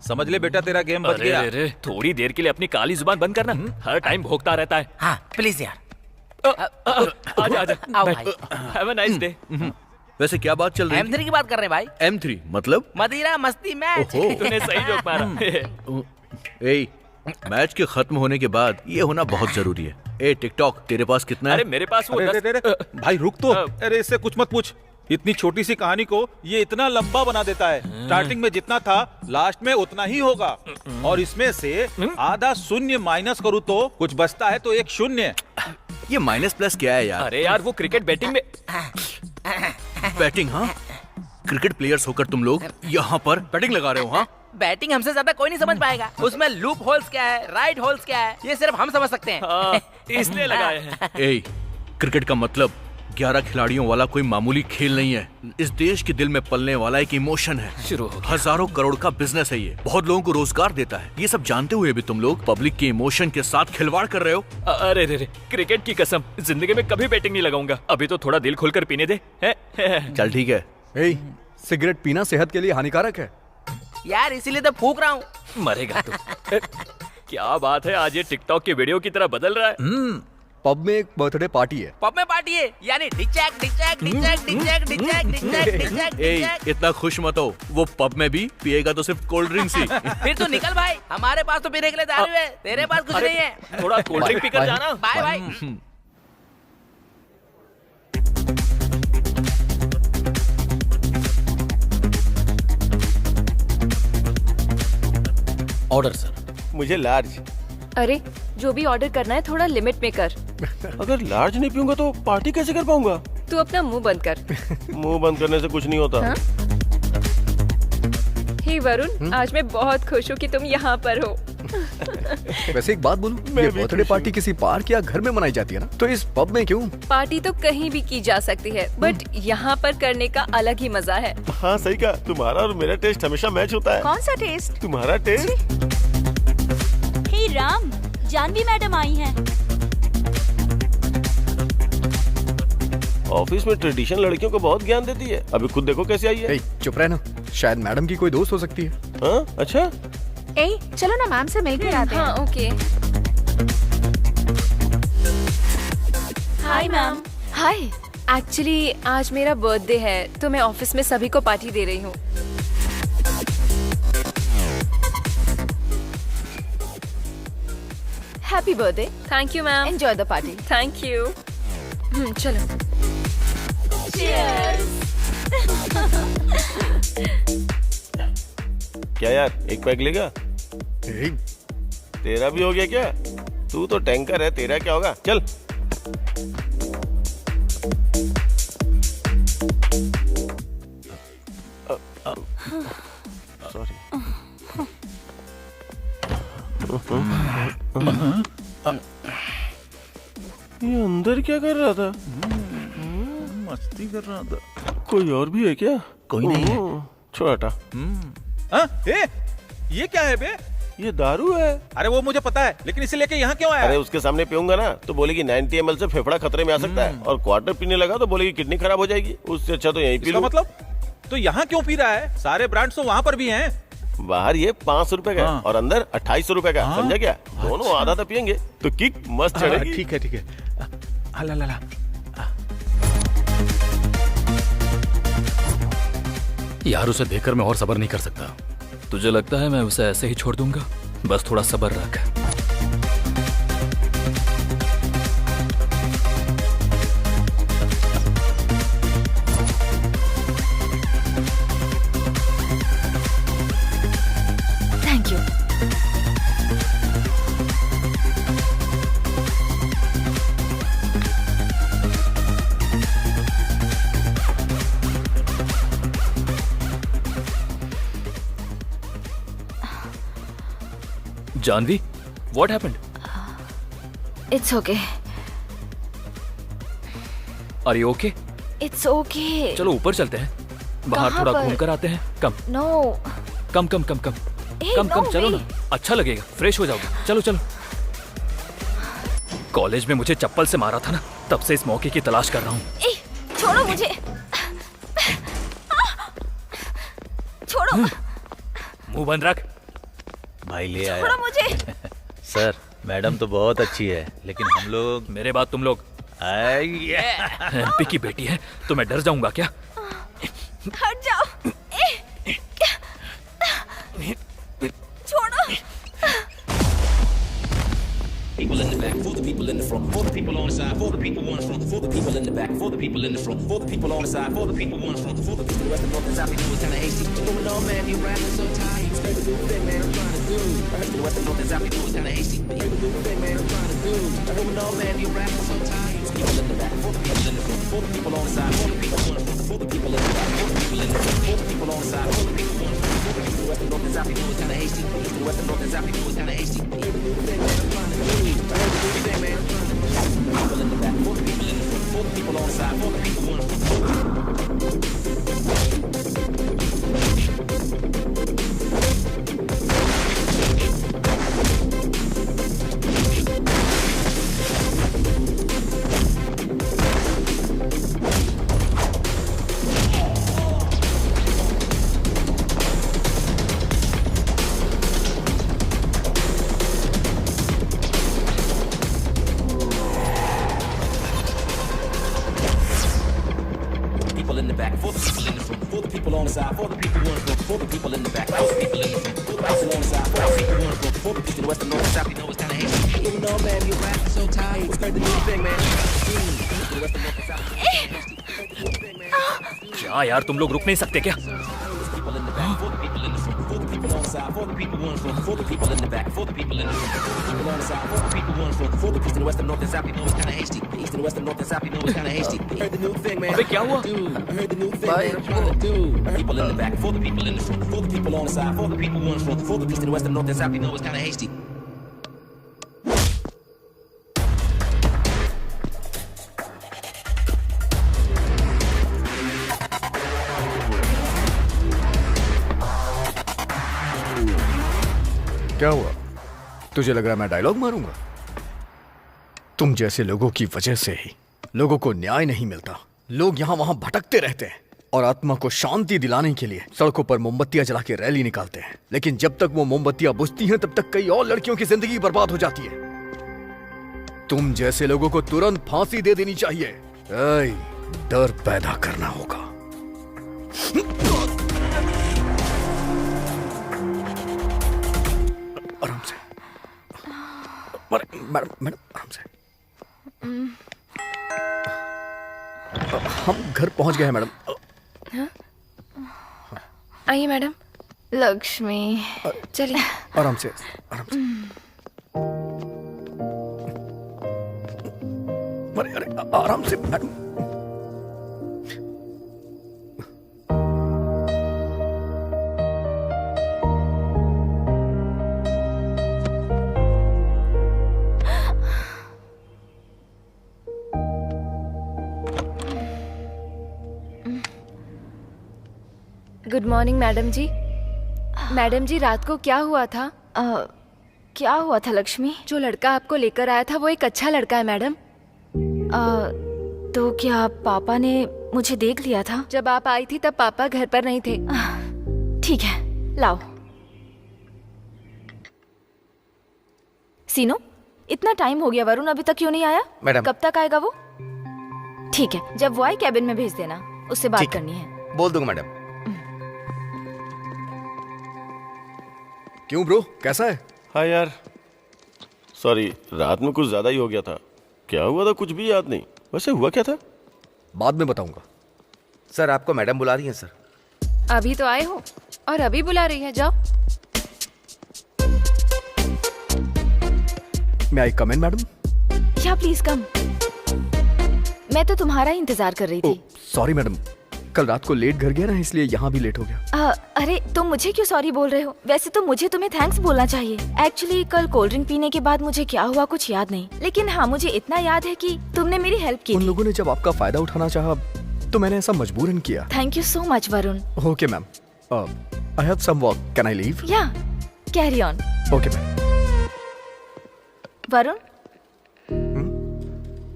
समझ ले बेटा तेरा गेम बच गया। अरे थोड़ी देर के लिए अपनी काली जुबान बंद करना। हर टाइम भोगता रहता है। हाँ प्लीज यार। आजा आओ बैठ। भाई। Have a nice day. वैसे क्या बात चल रही है? M3 की बात कर रहे हैं भाई। M3 मतलब? मदिरा मस्ती मैच। ओहो। तूने सही जोक मारा। ए, मैच के खत्म होने के बाद ये होना बहुत जरूरी है। ए टिकटॉक, तेरे पास कितना है? अरे मेरे पास वो अरे, 10 अरे, भाई रुक तो। अरे इससे कुछ मत पूछ। इतनी छोटी सी कहानी को ये इतना लंबा बना देता है। स्टार्टिंग में जितना था लास्ट में उतना ही होगा, और इसमें से आधा शून्य माइनस करूँ तो कुछ बचता है तो 1 शून्य। ये माइनस प्लस क्या है यार? अरे यार वो क्रिकेट बैटिंग में बैटिंग? हाँ, क्रिकेट प्लेयर्स होकर तुम लोग यहाँ पर बैटिंग लगा रहे हो? हाँ, बैटिंग हमसे ज्यादा कोई नहीं समझ पाएगा। उसमें लूप होल्स क्या है, राइट होल्स क्या है, ये सिर्फ हम समझ सकते हैं। इसलिए लगाए हैं। ए, क्रिकेट का मतलब 11 खिलाड़ियों वाला कोई मामूली खेल नहीं है। इस देश के दिल में पलने वाला एक इमोशन है। शुरू हो गया। हजारों करोड़ का बिजनेस है ये, बहुत लोगों को रोजगार देता है। ये सब जानते हुए भी तुम लोग पब्लिक के इमोशन के साथ खिलवाड़ कर रहे हो। अरे रे, क्रिकेट की कसम, जिंदगी में कभी बैटिंग नहीं लगाऊंगा। अभी तो थोड़ा दिल खोलकर पीने दे। चल ठीक है। ए, सिगरेट पीना सेहत के लिए हानिकारक है यार, इसीलिए तो फूक रहा हूँ। मरेगा तू। क्या बात है, आज ये टिकटॉक की वीडियो की तरह बदल रहा है। पब में एक बर्थडे पार्टी है। पब में पार्टी है यानी डिचैक डिचैक डिचैक डिचैक डिचैक डिचैक डिचैक ए, डिचैक। इतना खुश मत हो। वो पब में भी पिएगा तो सिर्फ कोल्ड ड्रिंक्स ही। फिर तू निकल भाई, हमारे पास तो पीने के लिए दारू है, तेरे पास कुछ नहीं है। थोड़ा कोल्ड ड्रिंक पीकर जाना। Bye bye. Order sir. मुझे लार्ज। अरे जो भी ऑर्डर करना है थोड़ा लिमिट में कर। अगर लार्ज नहीं पीऊंगा तो पार्टी कैसे कर पाऊंगा? तू अपना मुंह बंद कर। मुंह बंद करने से कुछ नहीं होता। हाँ? हे वरुण, आज मैं बहुत खुश हूँ कि तुम यहाँ पर हो। वैसे एक बात बोलूं, ये बर्थडे पार्टी किसी पार्क या घर में मनाई जाती है ना, तो इस पब में क्यों? पार्टी तो कहीं भी की जा सकती है, बट यहाँ पर करने का अलग ही मजा है। हाँ सही कहा। तुम्हारा और मेरा टेस्ट हमेशा मैच होता है। कौन सा टेस्ट? तुम्हारा टेस्ट। हे राम, जानवी मैडम आई हैं। ऑफिस में ट्रेडिशन लड़कियों को बहुत ज्ञान देती है। अभी खुद देखो कैसे आई है। ए, चुप रहना, शायद मैडम की कोई दोस्त हो सकती है। हाँ अच्छा। ए, चलो ना मैम से मिलकर आते हैं। हाँ okay. Hi ma'am. Hi, actually आज मेरा बर्थडे है तो मैं ऑफिस में सभी को पार्टी दे रही हूँ। Happy birthday. Thank you ma'am. Enjoy the party. Thank you. चलो। क्या यार, एक पैक लेगा? तेरा भी हो गया क्या? तू तो टैंकर है, तेरा क्या होगा? चल। सॉरी। ये अंदर क्या कर रहा था? मस्ती कर रहा था। कोई और भी है क्या? कोई नहीं है। छोड़ हटा। ए, ये क्या है बे? ये दारू है। अरे वो मुझे पता है, लेकिन इसे लेके यहाँ क्यों आया? अरे उसके सामने पीऊंगा ना तो बोलेगी 90 ml से फेफड़ा खतरे में आ सकता है, और क्वार्टर पीने लगा तो बोलेगी किडनी खराब हो जाएगी। उससे अच्छा तो यहीं पी इसका लूं। मतलब तो यहाँ क्यों पी रहा है? सारे ब्रांड्स तो वहाँ पर भी हैं। बाहर ये 500 रुपए का हाँ। और अंदर 2800 रुपए का। समझा क्या? दोनों आधा आधा पियेंगे तो किक मस्त चढ़ेगी। ठीक है ठीक है। ला ला ला। यार उसे देखकर मैं और सब्र नहीं कर सकता। तुझे लगता है मैं उसे ऐसे ही छोड़ दूंगा? बस थोड़ा सब्र रख। Janvi, what happened? It's okay, are you okay? It's okay. चलो ऊपर चलते हैं, बाहर कहाँ थोड़ा पर? घूम कर आते हैं। कम नो कम कम कम कम Hey, कम कम no चलो way. ना, अच्छा लगेगा, फ्रेश हो जाओगे। चलो चलो। कॉलेज में मुझे चप्पल से मारा था ना, तब से इस मौके की तलाश कर रहा हूँ। छोड़ो मुझे, छोड़ो, मुंह बंद रख। भाई ले छोड़ो आया। मुझे। सर मैडम तो बहुत अच्छी है, लेकिन हम लोग। मेरे बाद तुम लोग। एमपी की बेटी है तो मैं डर जाऊंगा क्या? हट जाओ। छोड़ो। People in the back, for the people in the front, for the people on the side, for the people on the front, for the people in the back, for the people in the front, for the people on the side, for the people on the front, for the people the rest of the south, people is kinda hasty. Going on, man, you rapping so tight. You scared to do the thing, man, I'm trying to do. The rest of the south, people is kinda hasty. You scared to do the thing, man, I'm trying to do. Going on, man, you rapping so tight. People in the back, for the people in the front, for the people on the side, for the people on the front, for the people in the back, for the people in the front, for the people on the side, for the people on the front, for the people the rest of the south, people is kinda hasty. The rest of the south, people is kinda hasty. You scared to do the thing, man, I'm trying to do. People in the back, for the people in the front, for the people on the side, for the people on the front. People in the back, for the people in the front, for the people on the side, for the people on the front, for the people in the back, for the people in the front, for the people on the side, for the people on the front, for the people west and north and south, you know it's kinda hasty. Even though, man, you're rapping so tight. It's crazy to do the thing, man. The west and north and south, you know it's kinda hasty. क्या यार, तुम लोग रुक नहीं सकते क्या? People in the back, for the people in the front, for the people on the side, for the people on the front, for the people in the back, for the people in the front, for the people on the side, for the people on the front, for the east and west and north and south, you know it's kinda hasty. East and west and north and south, you know it's kinda hasty. Heard the new thing, man. अबे क्या हुआ? I heard the new thing, man. I'm trying to do. People in the back, for the people in the front, for the people on the side, for the people on the front, for the east and west and north and south, you know it's kinda hasty. क्या हुआ? तुझे लग रहा है मैं dialogue मारूंगा? तुम जैसे लोगों की वजह से ही लोगों को न्याय नहीं मिलता। लोग यहाँ वहां भटकते रहते हैं और आत्मा को शांति दिलाने के लिए सड़कों पर मोमबत्तियां जला के रैली निकालते हैं। लेकिन जब तक वो मोमबत्तियां बुझती हैं तब तक कई और लड़कियों की जिंदगी बर्बाद हो जाती है। तुम जैसे लोगों को तुरंत फांसी दे देनी चाहिए। ऐ, डर पैदा करना होगा। आराम से। मैडम मैडम आराम से। हम घर पहुंच गए हैं मैडम। आइए मैडम। लक्ष्मी, चलिए। आराम से आराम से। अरे अरे आराम से मैडम। गुड मॉर्निंग मैडम जी। मैडम जी, रात को क्या हुआ था? क्या हुआ था लक्ष्मी? जो लड़का आपको लेकर आया था वो एक अच्छा लड़का है मैडम। तो क्या पापा ने मुझे देख लिया था? जब आप आई थी तब पापा घर पर नहीं थे। ठीक है, लाओ। सीनो, इतना टाइम हो गया, वरुण अभी तक क्यों नहीं आया? मैडम। कब तक आएगा वो? ठीक है, जब वो आए कैबिन में भेज देना, उससे बात करनी है। बोल दूंगा मैडम। क्यों ब्रो, कैसा है? हाँ यार, सॉरी, रात में कुछ ज्यादा ही हो गया था। क्या हुआ था कुछ भी याद नहीं। वैसे हुआ क्या था? बाद में बताऊंगा। सर, आपको मैडम बुला रही हैं सर। अभी तो आए हो और अभी बुला रही है, जाओ। मैं आई कम इन मैडम? या प्लीज कम। मैं तो तुम्हारा ही इंतजार कर रही थी। सॉरी मैडम, कल रात को लेट घर गया ना, इसलिए यहाँ भी लेट हो गया। अरे तुम मुझे क्यों सॉरी बोल रहे हो? वैसे तो मुझे तुम्हें थैंक्स बोलना चाहिए। एक्चुअली कल कोल्ड ड्रिंक पीने के बाद मुझे क्या हुआ कुछ याद नहीं, लेकिन हाँ मुझे इतना याद है कि तुमने मेरी हेल्प की उन थी। लोगों ने जब आपका फायदा उठाना चाहा तो मैंने ऐसा मजबूरन किया। Thank you so much Varun. Okay ma'am, I have some work, can I leave? Yeah carry on. Okay ma'am. Varun,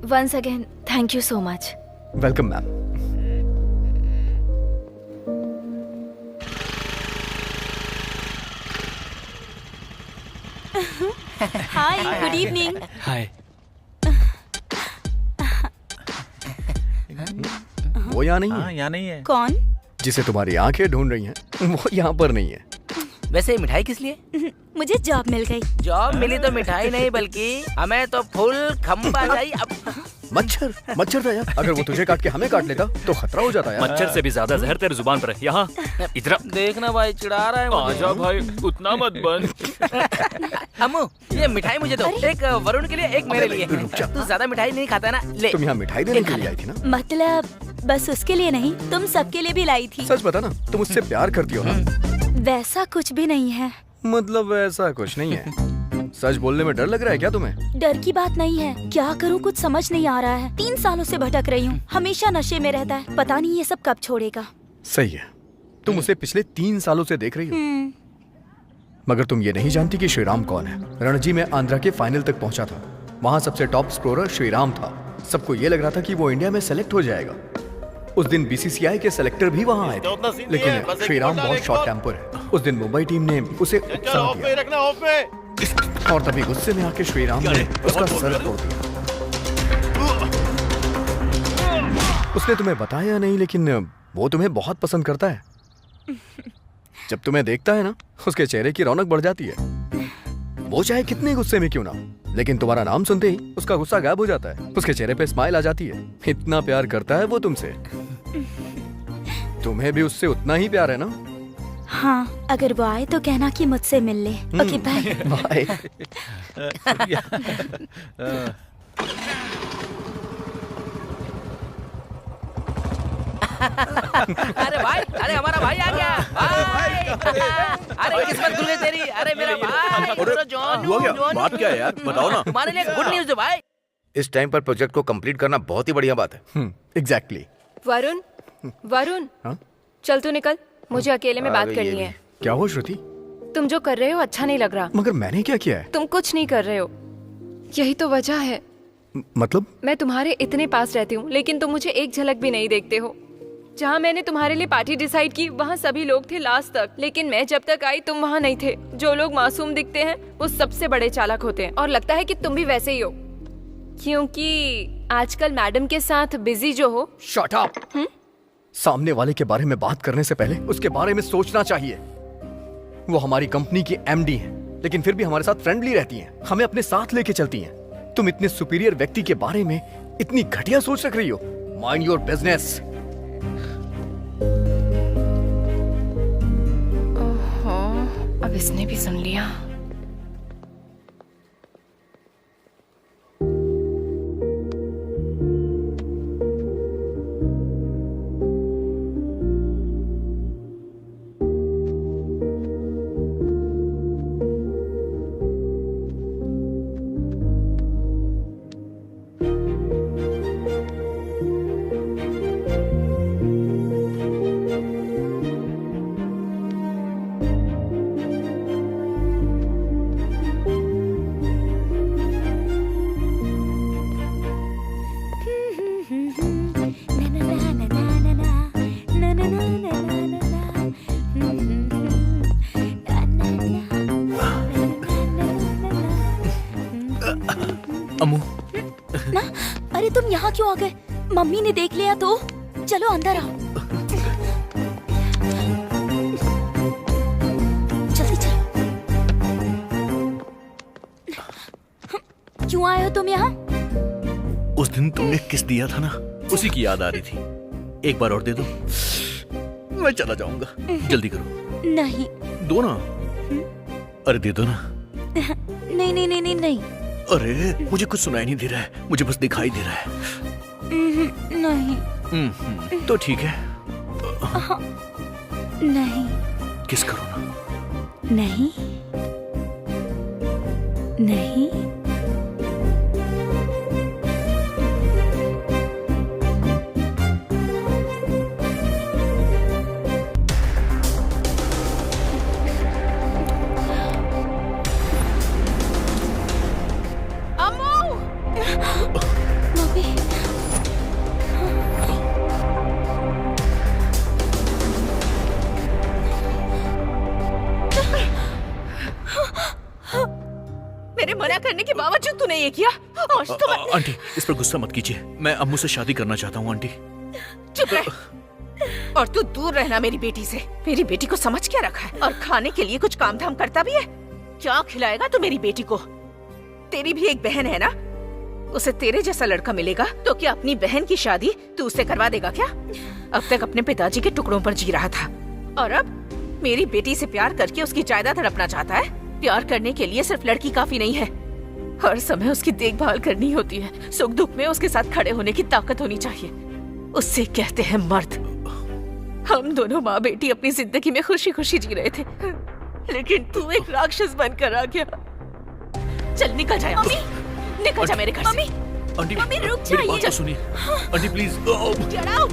once again thank you so much. Welcome ma'am. Hi, good evening. Hi. वो यहाँ नहीं है। यहाँ नहीं है। कौन? जिसे तुम्हारी आंखें ढूंढ रही हैं वो यहाँ पर नहीं है। वैसे मिठाई किस लिए? मुझे जॉब मिल गई। जॉब मिली तो मिठाई नहीं बल्कि हमें तो फुल खंबा चाहिए। अब मच्छर था यार, अगर वो तुझे काट के हमें काट लेता तो खतरा हो जाता यार। मच्छर से भी ज्यादा जहर तेरे जुबान पर है। यहाँ इधर देखना भाई, चिढ़ा रहा है मुझे। आजा भाई, उतना मत बन। अम्मू ये मिठाई मुझे दो, एक वरुण के लिए एक मेरे लिए। तू ज्यादा मिठाई नहीं खाता ना, ले। तुम यहाँ मिठाई देने के लिए आई थी ना? मतलब बस उसके लिए नहीं, तुम सबके लिए भी लाई थी। सच बता ना, तुम उससे प्यार करती हो ना? वैसा कुछ भी नहीं है। मतलब ऐसा कुछ नहीं है? सच बोलने में डर लग रहा है क्या तुम्हें? डर की बात नहीं है, क्या करूँ कुछ समझ नहीं आ रहा है। 3 सालों से भटक रही हूँ, हमेशा नशे में रहता है, पता नहीं ये सब कब छोड़ेगा। सही है, तुम उसे पिछले 3 सालों से देख रही हो। मगर तुम ये नहीं जानती कि श्रीराम कौन है। रणजी में आंध्रा के फाइनल तक पहुंचा था, वहां सबसे टॉप स्कोरर श्रीराम था। सबको ये लग रहा था कि वो इंडिया में सेलेक्ट हो जाएगा। उस दिन बीसीसीआई के सेलेक्टर भी वहां आए थे, लेकिन श्रीराम बहुत शॉर्ट टेम्पर है। उस दिन मुंबई टीम ने उसे उकसा दिया और तभी गुस्से में आके श्रीराम ने उसका सर तोड़ दिया। उसने तुम्हें बताया नहीं, लेकिन वो तुम्हें बहुत पसंद करता है। जब तुम्हें देखता है ना, उसके चेहरे की रौनक बढ़ जाती है। वो चाहे कितने गुस्से में क्यों ना, लेकिन तुम्हारा नाम सुनते ही उसका गुस्सा गायब हो जाता है। उसके चेहरे पे स्माइल आ जाती है। इतना प्यार करता है वो तुमसे। तुम्हें भी उससे उतना ही प्यार है ना? हाँ, अगर वो आए तो कहना कि मुझसे मिल ले। Okay bye. बाय। अरे भाई, अरे हमारा भाई आ गया। अरे किस्मत खुल गई तेरी। अरे मेरा भाई जॉन। हुआ क्या? बात क्या है यार, बताओ ना। तुम्हारे लिए गुड न्यूज़ है भाई। इस टाइम पर प्रोजेक्ट को कंप्लीट करना बहुत ही बढ़िया बात है। एग्जैक्टली। वरुण, हाँ? चल तू निकल, मुझे अकेले में बात करनी है। क्या हो श्रुति? तुम जो कर रहे हो अच्छा नहीं लग रहा। मगर मैंने क्या किया है? तुम कुछ नहीं कर रहे हो, यही तो वजह है। मतलब? मैं तुम्हारे इतने पास रहती हूँ, लेकिन तुम मुझे एक झलक भी नहीं देखते हो। जहाँ मैंने तुम्हारे लिए पार्टी डिसाइड की, वहाँ सभी लोग थे लास्ट तक, लेकिन मैं जब तक आई तुम वहाँ नहीं थे। जो लोग मासूम दिखते हैं वो सबसे बड़े चालाक होते हैं, और लगता है कि तुम भी वैसे ही हो, क्योंकि आजकल मैडम के साथ बिजी जो हो। Shut up. सामने वाले के बारे में बात करने से पहले उसके बारे में सोचना चाहिए। वो हमारी कंपनी की एमडी हैं, लेकिन फिर भी हमारे साथ फ्रेंडली रहती हैं, हमें अपने साथ लेके चलती हैं। तुम इतने सुपीरियर व्यक्ति के बारे में इतनी घटिया सोच रख रही हो। Mind your business. अब इसने भी सुन लिया। अम्मू, अरे तुम यहाँ क्यों आ गए? मम्मी ने देख लिया तो? चलो अंदर आओ। जल्दी चलो। क्यों आए हो तुम यहाँ? उस दिन तुमने किस दिया था ना, उसी की याद आ रही थी। एक बार और दे दो, मैं चला जाऊंगा। जल्दी करो। नहीं। दो ना। अरे दे दो ना। नहीं नहीं नहीं नहीं नहीं। अरे मुझे कुछ सुनाई नहीं दे रहा है, मुझे बस दिखाई दे रहा है। नहीं। तो ठीक है, नहीं। किस करो ना। नहीं नहीं। मेरे मना करने के बावजूद तूने ये किया। आज तो आंटी इस पर गुस्सा मत कीजिए, मैं अम्मू से शादी करना चाहता हूँ आंटी। चुप रह। और तू दूर रहना मेरी बेटी से। मेरी बेटी को समझ क्या रखा है? और खाने के लिए कुछ काम धाम करता भी है? क्या खिलाएगा तू मेरी बेटी को? तेरी भी एक बहन है ना, उसे तेरे जैसा लड़का मिलेगा तो क्या अपनी बहन की शादी तू उससे करवा देगा क्या? अब तक अपने पिताजी के टुकड़ों पर जी रहा था और अब मेरी बेटी से प्यार करके उसकी जायदाद हड़पना चाहता है। प्यार करने के लिए सिर्फ लड़की काफी नहीं है, हर समय उसकी देखभाल करनी होती है। सुख दुख में उसके साथ खड़े होने की ताकत होनी चाहिए। उससे कहते हैं मर्द। हम दोनों माँ बेटी अपनी जिंदगी में खुशी खुशी जी रहे थे, लेकिन तू एक राक्षस बनकर आ गया। चल निकल जा यहाँ से। निकल जा मेरे घर से। आंटी मम्मी रुक मेरी बात जाइए। तो सुनिए आंटी प्लीज। Get out!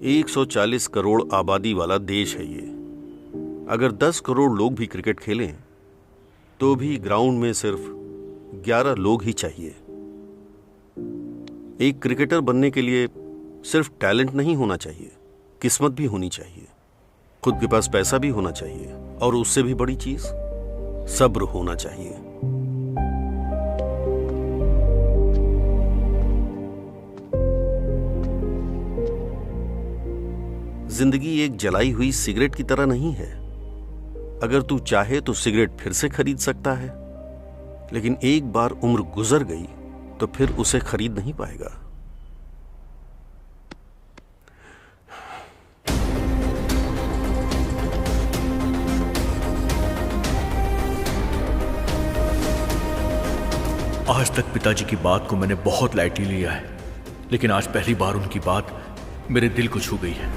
एक 140 करोड़ आबादी वाला देश है ये। अगर 10 करोड़ लोग भी क्रिकेट खेलें तो भी ग्राउंड में सिर्फ 11 लोग ही चाहिए। एक क्रिकेटर बनने के लिए सिर्फ टैलेंट नहीं होना चाहिए, किस्मत भी होनी चाहिए, खुद के पास पैसा भी होना चाहिए और उससे भी बड़ी चीज सब्र होना चाहिए। जिंदगी एक जलाई हुई सिगरेट की तरह नहीं है। अगर तू चाहे तो सिगरेट फिर से खरीद सकता है, लेकिन एक बार उम्र गुजर गई तो फिर उसे खरीद नहीं पाएगा। आज तक पिताजी की बात को मैंने बहुत लाइटली लिया है, लेकिन आज पहली बार उनकी बात मेरे दिल को छू गई है।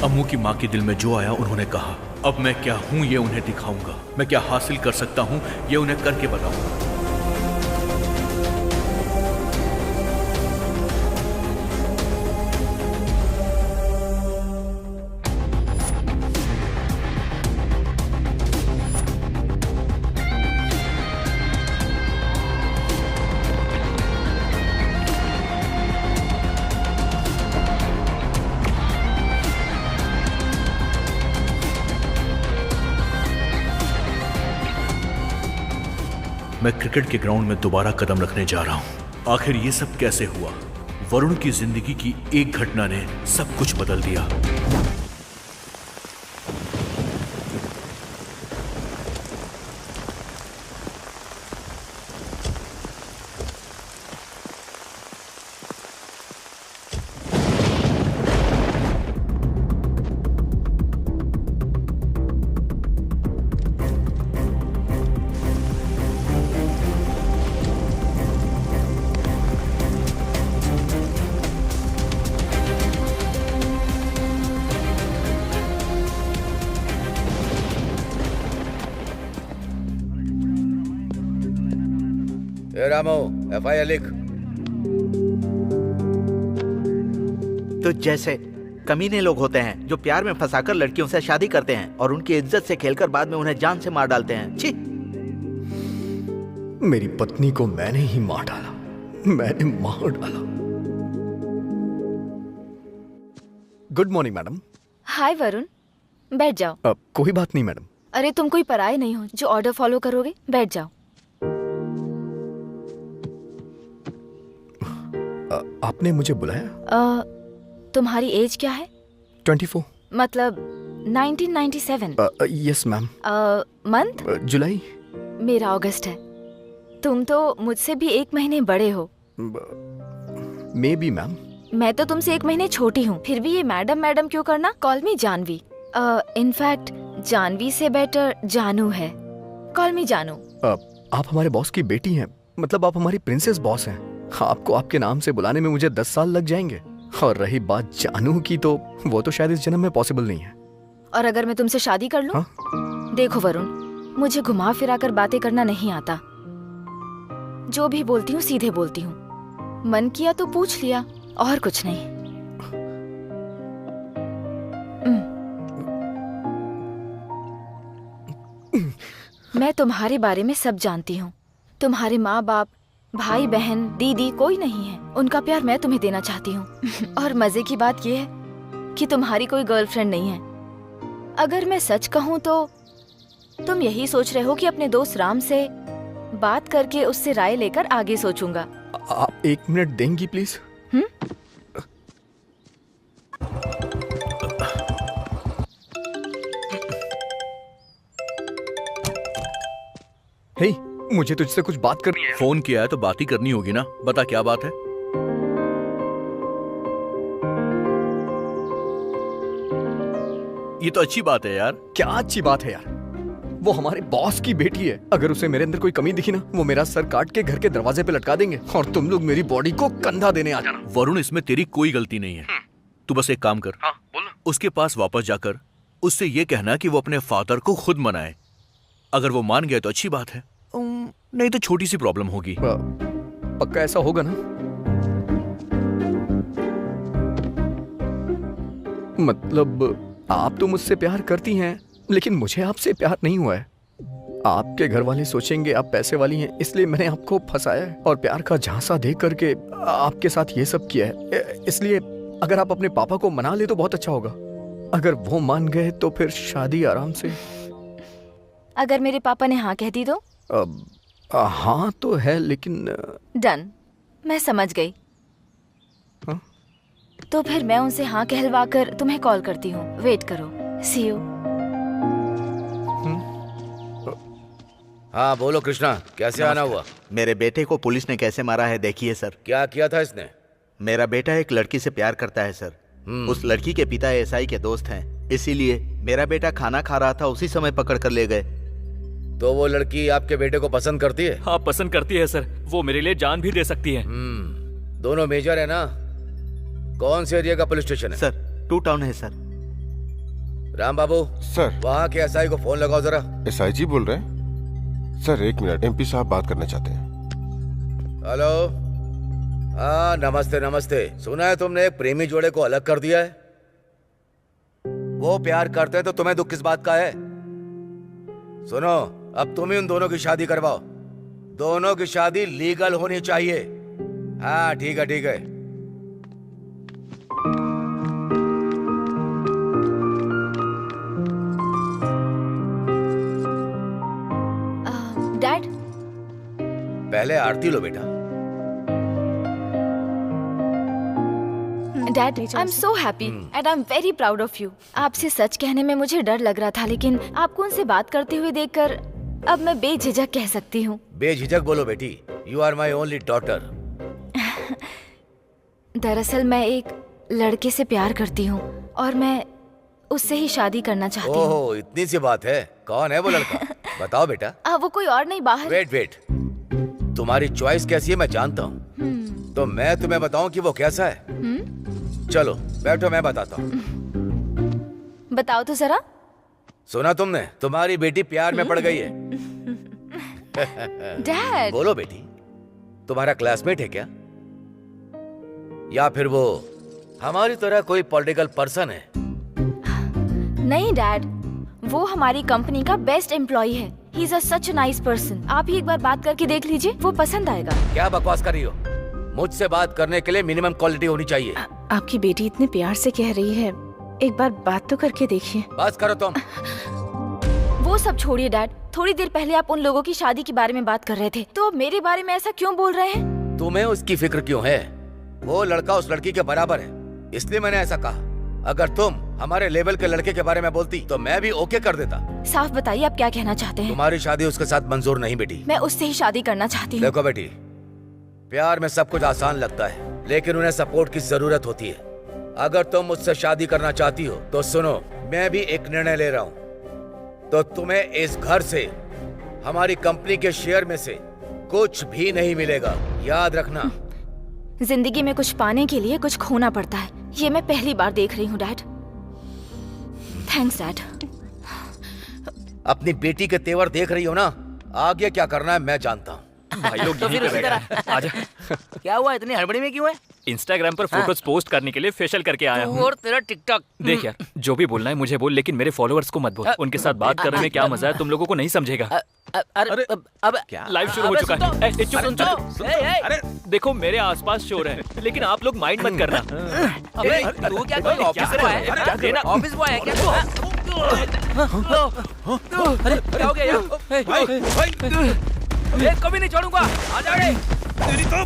अम्मू की माँ के दिल में जो आया उन्होंने कहा, अब मैं क्या हूं ये उन्हें दिखाऊंगा, मैं क्या हासिल कर सकता हूं ये उन्हें करके बताऊंगा। मैं क्रिकेट के ग्राउंड में दोबारा कदम रखने जा रहा हूं। आखिर ये सब कैसे हुआ? वरुण की जिंदगी की एक घटना ने सब कुछ बदल दिया। रामो एफआईआर लिख। तो जैसे कमीने लोग होते हैं जो प्यार में फंसाकर लड़कियों से शादी करते हैं और उनकी इज्जत से खेलकर बाद में उन्हें जान से मार डालते हैं। छी! मेरी पत्नी को मैंने ही मार डाला, मैंने मार डाला। Good morning madam. Hi Varun, बैठ जाओ। कोई बात नहीं मैडम। अरे तुम कोई पराये नहीं हो जो ऑर्डर फॉलो करोगे। बैठ जाओ। आपने मुझे बुलाया? तुम्हारी एज क्या है? 24। मतलब 1997। Yes ma'am. मंथ? जुलाई। मेरा अगस्त है। तुम तो मुझसे भी 1 महीने बड़े हो। May be ma'am. मैं तो तुमसे 1 महीने छोटी हूँ, फिर भी ये मैडम मैडम क्यों करना? Call me Janvi. In fact Janvi से बेटर जानू है। कॉल मी जानू। आप हमारे बॉस की बेटी हैं, मतलब आप हमारी प्रिंसेस बॉस हैं। आपको आपके नाम से बुलाने में मुझे 10 साल लग जाएंगे। और रही बात जानू की, तो वो तो शायद इस जन्म में पॉसिबल नहीं है। और अगर मैं तुमसे शादी कर लूं? हाँ? देखो वरुण, मुझे घुमा फिरा कर बातें करना नहीं आता। जो भी बोलती हूँ सीधे बोलती हूँ। मन किया तो पूछ लिया, और कुछ नहीं। मैं तुम्हारे बारे में सब जानती हूँ। तुम्हारे माँ बाप, भाई बहन, दीदी कोई नहीं है। उनका प्यार मैं तुम्हें देना चाहती हूँ। और मजे की बात यह है कि तुम्हारी कोई गर्लफ्रेंड नहीं है। अगर मैं सच कहूँ तो तुम यही सोच रहे हो कि अपने दोस्त राम से बात करके उससे राय लेकर आगे सोचूंगा। आप 1 मिनट देंगी प्लीज? हे, मुझे तुझसे कुछ बात करनी है। फोन किया है तो बात ही करनी होगी ना। बता क्या बात है? ये तो अच्छी बात है यार। क्या अच्छी बात है यार? वो हमारे बॉस की बेटी है। अगर उसे मेरे अंदर कोई कमी दिखी ना, वो मेरा सर काट के घर के दरवाजे पे लटका देंगे और तुम लोग मेरी बॉडी को कंधा देने आ जाना। वरुण, इसमें तेरी कोई गलती नहीं है। तू बस एक काम कर। हाँ, बोल। उसके पास वापस जाकर उससे ये कहना कि वो अपने फादर को खुद मनाए। अगर वो मान गया तो अच्छी बात है, नहीं तो छोटी सी प्रॉब्लम होगी। पक्का ऐसा होगा ना? मतलब आप तो मुझसे प्यार करती हैं, लेकिन मुझे आपसे प्यार नहीं हुआ है। आपके घर वाले सोचेंगे आप पैसे वाली हैं, इसलिए मैंने आपको फंसाया है और प्यार का झांसा दे करके आपके साथ ये सब किया है। इसलिए अगर आप अपने पापा को मना ले तो बहुत अच्छा होगा। अगर वो मान गए तो फिर शादी आराम से। अगर मेरे पापा ने हाँ कह दी तो? हाँ तो है, लेकिन डन, मैं समझ गई। हाँ? तो फिर मैं उनसे हाँ कहलवा कर तुम्हें कॉल करती हूँ। वेट करो। सी यू। हाँ बोलो कृष्णा, कैसे आना हुआ? मेरे बेटे को पुलिस ने कैसे मारा है देखिए सर। क्या किया था इसने? मेरा बेटा एक लड़की से प्यार करता है सर। उस लड़की के पिता एसआई के दोस्त हैं, इसीलिए मेरा बेटा खाना खा रहा था, उसी समय पकड़ कर ले गए। तो वो लड़की आपके बेटे को पसंद करती है? हाँ पसंद करती है सर। वो मेरे लिए जान भी दे सकती है। दोनों मेजर है ना? कौन से एरिया का पुलिस स्टेशन है? सर 2 टाउन है सर। राम बाबू सर, वहाँ के एसआई को फोन लगाओ जरा। एसआई जी बोल रहे हैं? सर 1 मिनट, एमपी साहब बात करना चाहते हैं। हेलो। हाँ नमस्ते नमस्ते। सुना है तुमने एक प्रेमी जोड़े को अलग कर दिया है? वो प्यार करते हैं तो तुम्हें दुख किस बात का है? सुनो, अब तुम ही उन दोनों की शादी करवाओ। दोनों की शादी लीगल होनी चाहिए। हाँ ठीक है ठीक है। डैड, पहले आरती लो बेटा। Dad, I am so happy and I am very proud of you. आपसे सच कहने में मुझे डर लग रहा था, लेकिन आपको उनसे बात करते हुए देखकर अब मैं बेझिझक कह सकती हूँ। बेझिझक बोलो बेटी। You are my only daughter. दरअसल मैं एक लड़के से प्यार करती हूँ और मैं उससे ही शादी करना चाहती हूँ। ओहो, इतनी सी बात है। कौन है वो लड़का? बताओ बेटा। वो कोई और नहीं, बाहर। वेट, तुम्हारी चॉइस कैसी है मैं जानता हूँ, तो मैं तुम्हें बताऊं कि वो कैसा है। चलो बैठो, मैं बताता हूँ। बताओ तो जरा। सुना तुमने? तुम्हारी बेटी प्यार में पड़ गई है। डैड। बोलो बेटी, तुम्हारा क्लासमेट है क्या, या फिर वो हमारी तरह कोई पॉलिटिकल पर्सन है? नहीं डैड, वो हमारी कंपनी का बेस्ट एम्प्लॉय है। He is such nice person. आप ही एक बार बात करके देख लीजिए, वो पसंद आएगा। क्या बकवास कर रही हो? मुझसे बात करने के लिए मिनिमम क्वालिटी होनी चाहिए। आपकी बेटी इतने प्यार से कह रही है, एक बार बात तो करके देखिए। बस करो तुम। वो सब छोड़िए डैड। थोड़ी देर पहले आप उन लोगों की शादी के बारे में बात कर रहे थे, तो मेरे बारे में ऐसा क्यों बोल रहे हैं? तुम्हें उसकी फिक्र क्यों है? वो लड़का उस लड़की के बराबर है, इसलिए मैंने ऐसा कहा। अगर तुम हमारे लेवल के लड़के के बारे में बोलती तो मैं भी ओके कर देता। साफ बताइए आप क्या कहना चाहते हैं? तुम्हारी शादी उसके साथ मंजूर नहीं बेटी। मैं उससे ही शादी करना चाहती हूँ। देखो बेटी, प्यार में सब कुछ आसान लगता है, लेकिन उन्हें सपोर्ट की जरूरत होती है। अगर तुम मुझसे शादी करना चाहती हो तो सुनो, मैं भी एक निर्णय ले रहा हूँ। तो तुम्हें इस घर से, हमारी कंपनी के शेयर में से कुछ भी नहीं मिलेगा, याद रखना। जिंदगी में कुछ पाने के लिए कुछ खोना पड़ता है, ये मैं पहली बार देख रही हूँ डैड। Thanks dad. अपनी बेटी के तेवर देख रही हो ना, आगे क्या करना है मैं जानता हूँ। भाई लोग तो यहीं फिर पे उसी बैठे तरह हैं। आजा। क्या हुआ, इतनी हड़बड़ी में क्यों है? इंस्टाग्राम पर फोटोज पोस्ट करने के लिए फेशियल करके आया तू हूँ। और तेरा टिकटॉक। देख यार, जो भी बोलना है मुझे बोल, लेकिन मेरे फॉलोअर्स को मत बोल। उनके साथ बात करने में क्या मजा है तुम लोगों को नहीं समझेगा। अरे अब क्या लाइव शुरू हो अबे चुका सुन तो, है। ए, चुप, सुन तो। अरे देखो मेरे आसपास शोर है, लेकिन आप लोग माइंड मत करना। अबे तू क्या कोई ऑफिस बॉय है? ऑफिस बॉय है क्या तू? अरे क्या हो गया यार? एक को भी नहीं छोड़ूंगा, आ जा रे। तेरी तो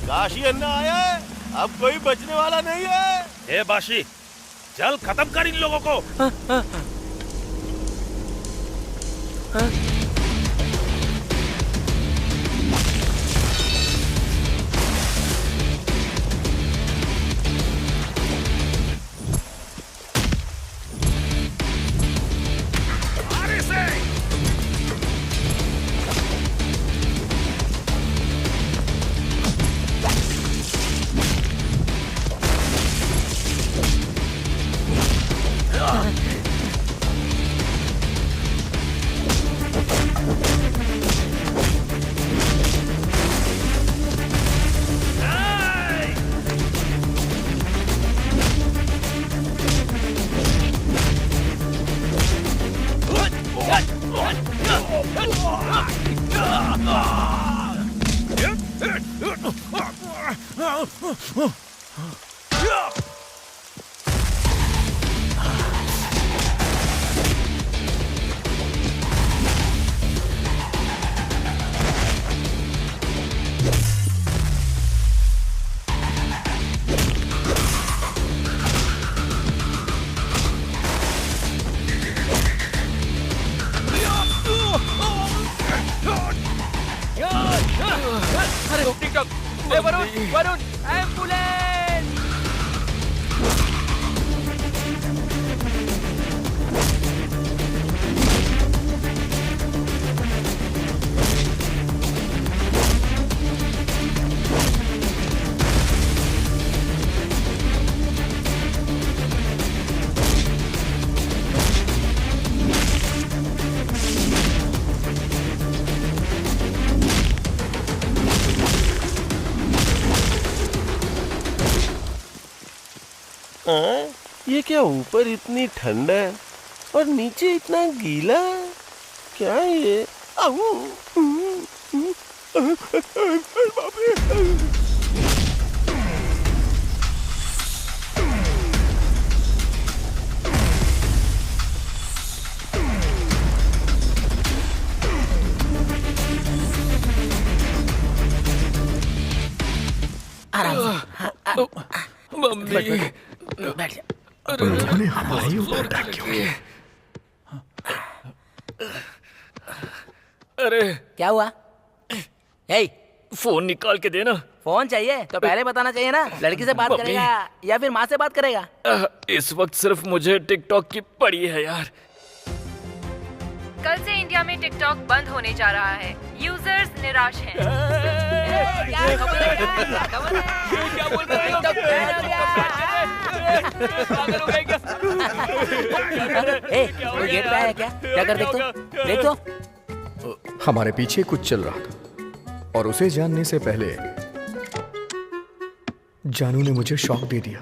काशी अन्ना आया है, अब कोई बचने वाला नहीं है। ए बाशी, चल खत्म कर इन लोगों को। अरे टिकटॉक, ए वरुण, वरुण, एम्बुलेंस। ये क्या ऊपर इतनी ठंड है और नीचे इतना गीला? क्या ये? बाप रे। बैठ जा। उन्होंने हमारे ऊपर अटैक क्यों किया? अरे क्या हुआ? हे, फोन निकाल के देना। फोन चाहिए तो पहले बताना चाहिए ना। लड़की से बात मम्मी। करेगा या फिर माँ से बात करेगा? इस वक्त सिर्फ मुझे टिकटॉक की पड़ी है यार। कल से इंडिया में टिकटॉक बंद होने जा रहा है। यूजर्स निराश हैं। कोई गेट पे आया क्या? क्या कर देख तो। हमारे पीछे कुछ चल रहा था और उसे जानने से पहले जानू ने मुझे शॉक दे दिया।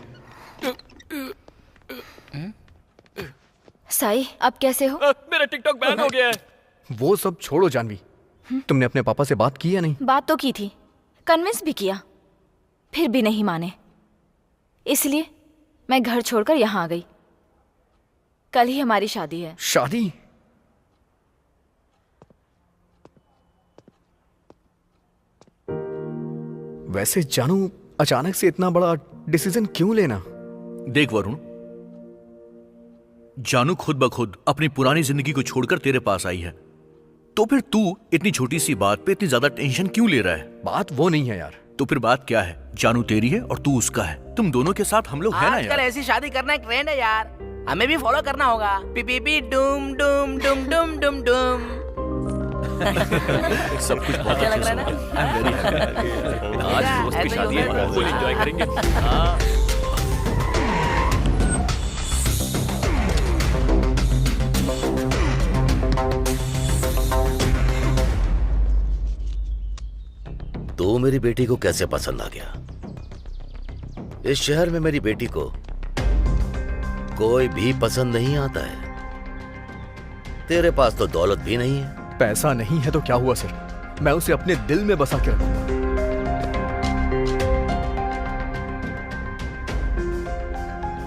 साई, अब कैसे हो? मेरा टिकटॉक बैन हो गया है। वो सब छोड़ो जानवी, तुमने अपने पापा से बात की या नहीं? बात तो की थी, कन्विंस भी किया, फिर भी नहीं माने। इसलिए मैं घर छोड़कर यहाँ आ गई। कल ही हमारी शादी है। शादी? वैसे जानू, अचानक से इतना बड़ा डिसीजन क्यों लेना? देख वरुण, जानू खुद ब खुद अपनी पुरानी जिंदगी को छोड़कर तेरे पास आई है, तो फिर तू इतनी छोटी सी बात पे इतनी ज्यादा टेंशन क्यों ले रहा है? बात वो नहीं है यार। तो फिर बात क्या है? जानू तेरी है और तू उसका है। तुम दोनों के साथ हम लोग है ना आजकल यार। ऐसी शादी करना एक ट्रेंड है यार, हमें भी फॉलो करना होगा। P P P Doom Doom Doom Doom Doom Doom. सब कुछ बहुत अच्छा लग रहा है ना? I'm very happy। आज दोस्त की शादी है, फुल एंजॉय करेंगे। हाँ। तो मेरी बेटी को कैसे पसंद आ गया? इस शहर में मेरी बेटी को कोई भी पसंद नहीं आता है। तेरे पास तो दौलत भी नहीं है। पैसा नहीं है तो क्या हुआ सर, मैं उसे अपने दिल में बसा के रखूंगा।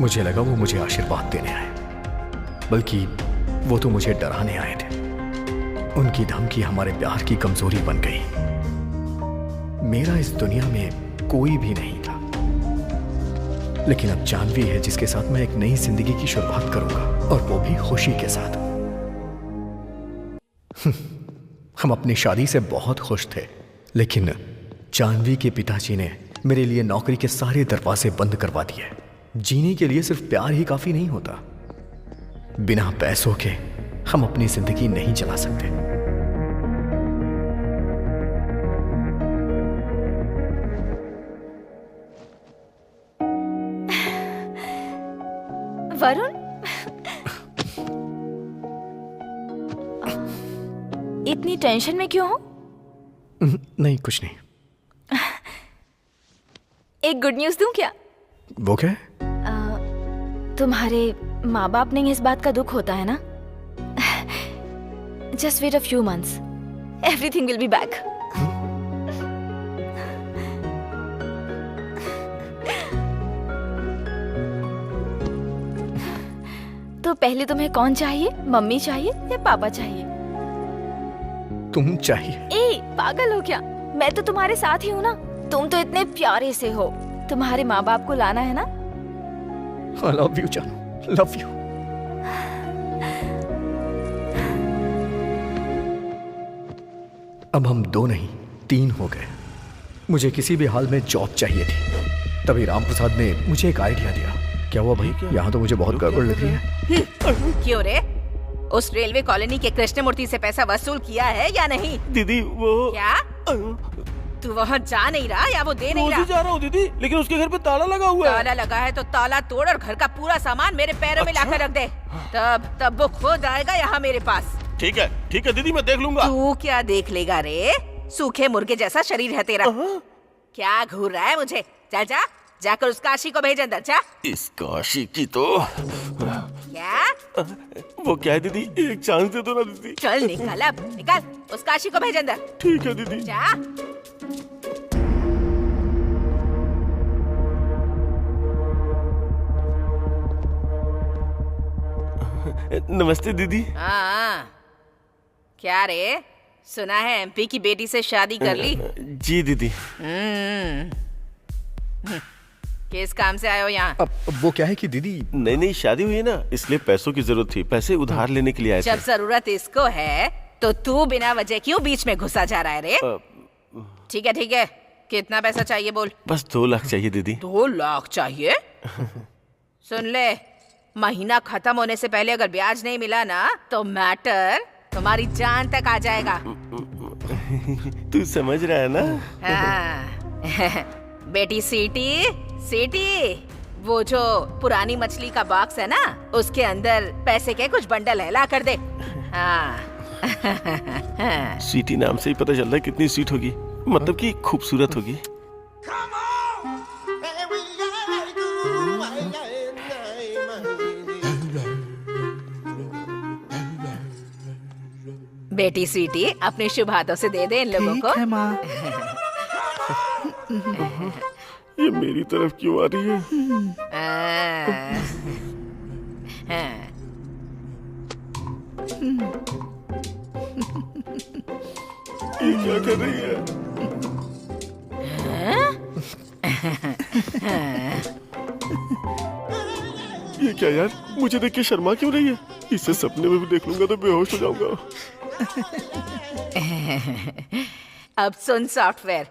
मुझे लगा वो मुझे आशीर्वाद देने आए, बल्कि वो तो मुझे डराने आए थे। उनकी धमकी हमारे प्यार की कमजोरी बन गई। मेरा इस दुनिया में कोई भी नहीं था, लेकिन अब जानवी है जिसके साथ मैं एक नई जिंदगी की शुरुआत करूंगा, और वो भी खुशी के साथ। हम अपनी शादी से बहुत खुश थे, लेकिन जानवी के पिताजी ने मेरे लिए नौकरी के सारे दरवाजे बंद करवा दिए। जीने के लिए सिर्फ प्यार ही काफी नहीं होता, बिना पैसों के हम अपनी जिंदगी नहीं चला सकते। वरुण, इतनी टेंशन में क्यों हो? नहीं, कुछ नहीं। एक गुड न्यूज दूं क्या? वो क्या? तुम्हारे माँ बाप नहीं इस बात का दुख होता है ना? Just wait a few months, everything will be back. तो पहले तुम्हें कौन चाहिए, मम्मी चाहिए या पापा चाहिए? तुम चाहिए। ए, पागल हो क्या? मैं तो तुम्हारे साथ ही हूँ ना। तुम तो इतने प्यारे से हो। तुम्हारे माँ बाप को लाना है ना? I love you, जानू, love you। अब हम 2 नहीं 3 हो गए। मुझे किसी भी हाल में जॉब चाहिए थी। तभी रामप्रसाद ने मुझे एक आइडिया दिया। क्या हुआ भाई? यहाँ तो मुझे बहुत गड़बड़ लग रही है। क्यों रे? उस रेलवे कॉलोनी के कृष्णमूर्ति से पैसा वसूल किया है या नहीं? दीदी वो क्या तू वहाँ जा नहीं रहा या वो दे नहीं रहा? जा रहा हूँ दीदी, लेकिन उसके घर पे ताला लगा हुआ है। ताला लगा है तो ताला तोड़ और घर का पूरा सामान मेरे पैरों में लाकर रख दे। तब वो खुद आएगा यहाँ मेरे पास। ठीक है दीदी, मैं देख लूंगा। तू क्या देख लेगा रे? सूखे मुर्गे जैसा शरीर है तेरा। क्या घूर रहा है मुझे? चल जा, जाकर उस काशी को भेज अंदर। जा। इस काशी की तो क्या? वो क्या है दीदी, एक चांस दे दो ना दीदी। चल निकल, अब निकल, उस काशी को भेज अंदर। ठीक है दीदी। जा। नमस्ते दीदी। हाँ, क्या रे? सुना है एमपी की बेटी से शादी कर ली? जी दीदी। किस काम से आए हो यहाँ? अब वो क्या है कि दीदी नई नई शादी हुई है ना, इसलिए पैसों की जरूरत थी, पैसे उधार लेने के लिए आए थे। जब जरूरत इसको है तो तू बिना वजह क्यों बीच में घुसा जा रहा है रे? ठीक है, कितना पैसा चाहिए बोल? बस 2 लाख चाहिए दीदी। 2 लाख चाहिए? सुन ले, महीना खत्म होने से पहले अगर ब्याज नहीं मिला ना तो मैटर तुम्हारी जान तक आ जाएगा। तू समझ रहा है ना? हाँ। बेटी सीटी, वो जो पुरानी मछली का बॉक्स है ना, उसके अंदर पैसे के कुछ बंडल है, ला कर दे। हाँ। स्वीटी नाम से ही पता चलता है कितनी स्वीट होगी, मतलब कि खूबसूरत होगी। बेटी स्वीटी, अपने शुभ हाथों से दे दे इन लोगों को। है माँ। ये मेरी तरफ क्यों आ रही है? ये क्या कर रही है? ये क्या यार, मुझे देख के शर्मा क्यों रही है? इसे सपने में भी देख लूंगा तो बेहोश हो जाऊंगा। अब सुन सॉफ्टवेयर,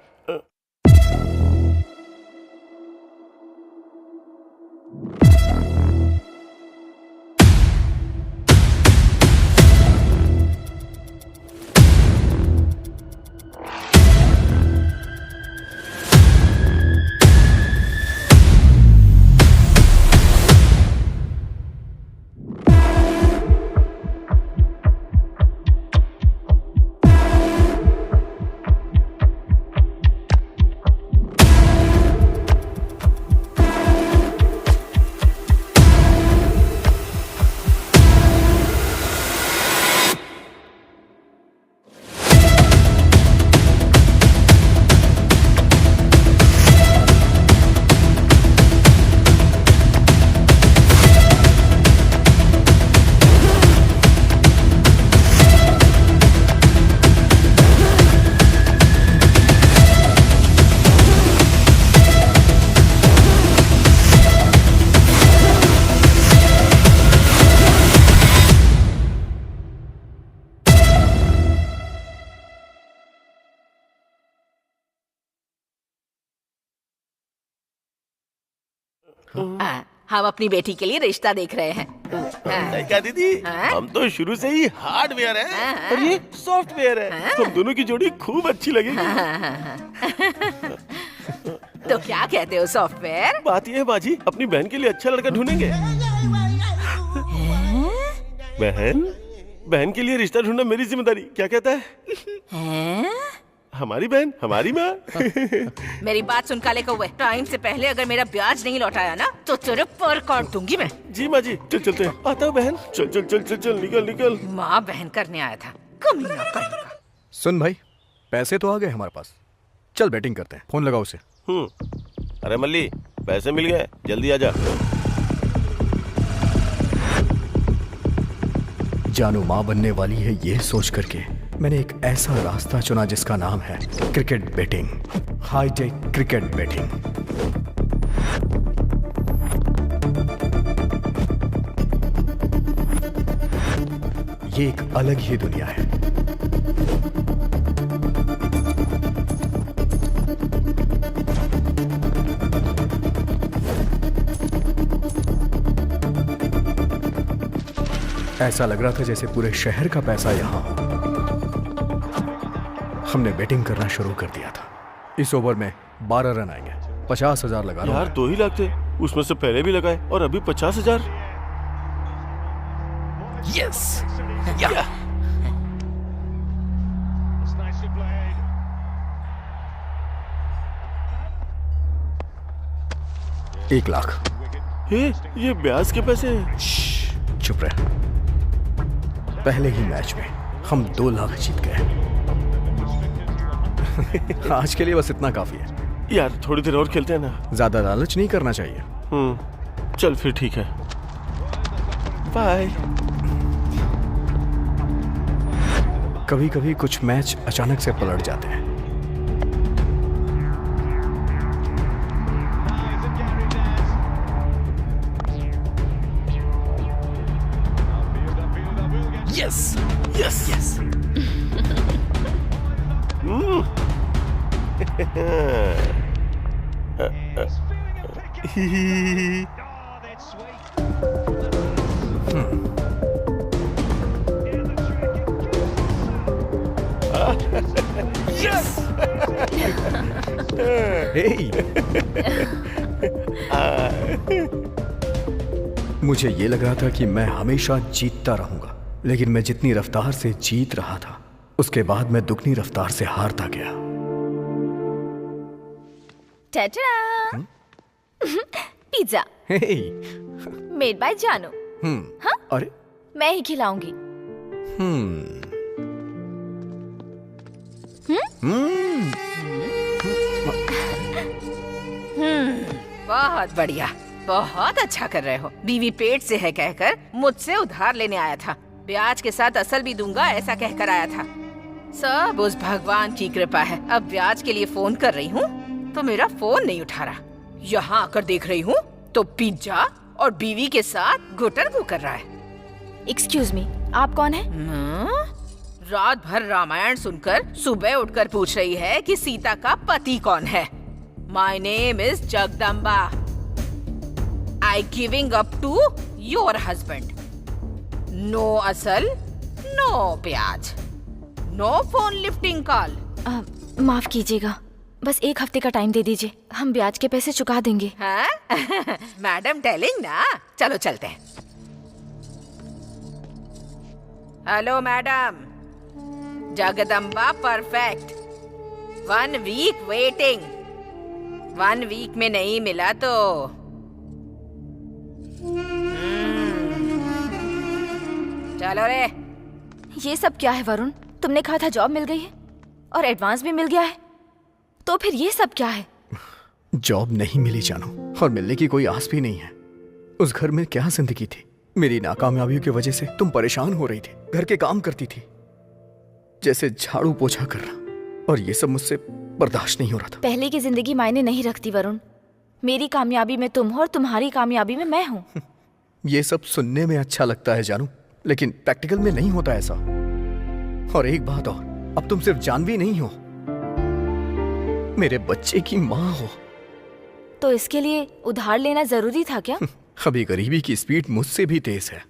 हम अपनी बेटी के लिए रिश्ता देख रहे हैं। क्या दीदी, हम तो शुरू से ही हार्डवेयर है और ये सॉफ्टवेयर है, हम दोनों की जोड़ी खूब अच्छी लगेगी। तो क्या कहते हो सॉफ्टवेयर? बात ये है बाजी, अपनी बहन के लिए अच्छा लड़का ढूंढेंगे। बहन के लिए रिश्ता ढूंढना मेरी जिम्मेदारी, क्या कहता है? हमारी बहन हमारी माँ। मेरी बात सुन काले कौवे, टाइम से पहले अगर मेरा ब्याज नहीं लौटाया ना तो तेरे पर काट दूंगी मैं। जी माँ जी, चल चलते हैं। आता हूँ बहन, चल चल चल चल चल, निकल निकल। माँ बहन करने आया था, कमीना कहीं। सुन भाई, पैसे तो आ गए हमारे पास, चल बैटिंग करते हैं। फोन लगाओ उसे। अरे मल्ली, पैसे मिल गए, जल्दी आजा। जानू माँ बनने वाली है, ये सोच करके मैंने एक ऐसा रास्ता चुना जिसका नाम है cricket batting, hi tech cricket batting. ये एक अलग ही दुनिया है। ऐसा लग रहा था जैसे पूरे शहर का पैसा यहाँ हो। हमने बैटिंग करना शुरू कर दिया था। इस ओवर में 12 रन आएंगे, 50,000 लगा रहा हूं। यार 2 ही लाख थे, उसमें से पहले भी लगाए और अभी 50,000। यस, या। 1 लाख। ये ब्याज के पैसे हैं। चुप रह। पहले ही मैच में हम 2 लाख जीत गए। आज के लिए बस इतना काफी है। यार थोड़ी देर और खेलते हैं ना। ज्यादा लालच नहीं करना चाहिए। चल फिर ठीक है, बाय। कभी कभी कुछ मैच अचानक से पलट जाते हैं। Yes yes yes. यस। मुझे ये लग रहा था कि मैं हमेशा जीतता रहूंगा, लेकिन मैं जितनी रफ्तार से जीत रहा था उसके बाद मैं दुगनी रफ्तार से हारता गया। टाटा। पिज्जा मेड बाय जानू। हाँ? अरे मैं ही खिलाऊंगी। बहुत बढ़िया, बहुत अच्छा कर रहे हो। बीवी पेट से है कहकर मुझसे उधार लेने आया था, ब्याज के साथ असल भी दूंगा ऐसा कहकर आया था। सब उस भगवान की कृपा है। अब ब्याज के लिए फोन कर रही हूँ तो मेरा फोन नहीं उठा रहा। यहाँ आकर देख रही हूँ तो पिज्जा और बीवी के साथ गुटरगू कर रहा है। एक्सक्यूज मी, आप कौन है? रात भर रामायण सुनकर सुबह उठकर पूछ रही है कि सीता का पति कौन है। My name is Jagdamba. I giving up to your husband. No असल, नो ब्याज, नो फोन लिफ्टिंग कॉल। माफ कीजिएगा, बस 1 हफ्ते का टाइम दे दीजिए, हम ब्याज के पैसे चुका देंगे। हाँ? मैडम टेलिंग ना। चलो चलते हैं। Hello madam, Jagdamba perfect. 1 week waiting. 1 week में नहीं मिला तो चलो रे। ये सब क्या है वरुण? तुमने कहा था जॉब मिल गई है और एडवांस भी मिल गया है, तो फिर ये सब क्या है? जॉब नहीं मिली जानू, और मिलने की कोई आस भी नहीं है। उस घर में क्या जिंदगी थी? मेरी नाकामयाबियों की वजह से तुम परेशान हो रही थी, घर के काम करती थी जैसे झाड़ू पोछा करना, और ये सब मुझसे बर्दाश्त नहीं हो रहा था। पहले की जिंदगी मायने नहीं रखती वरुण। मेरी कामयाबी में तुम हो और तुम्हारी कामयाबी में मैं हूँ। ये सब सुनने में अच्छा लगता है जानू, लेकिन प्रैक्टिकल में नहीं होता ऐसा। और एक बात और, अब तुम सिर्फ जानवी नहीं हो, मेरे बच्चे की माँ हो। तो इसके लिए उधार लेना जरूरी था क्या? अभी गरीबी की स्पीड मुझसे भी तेज है।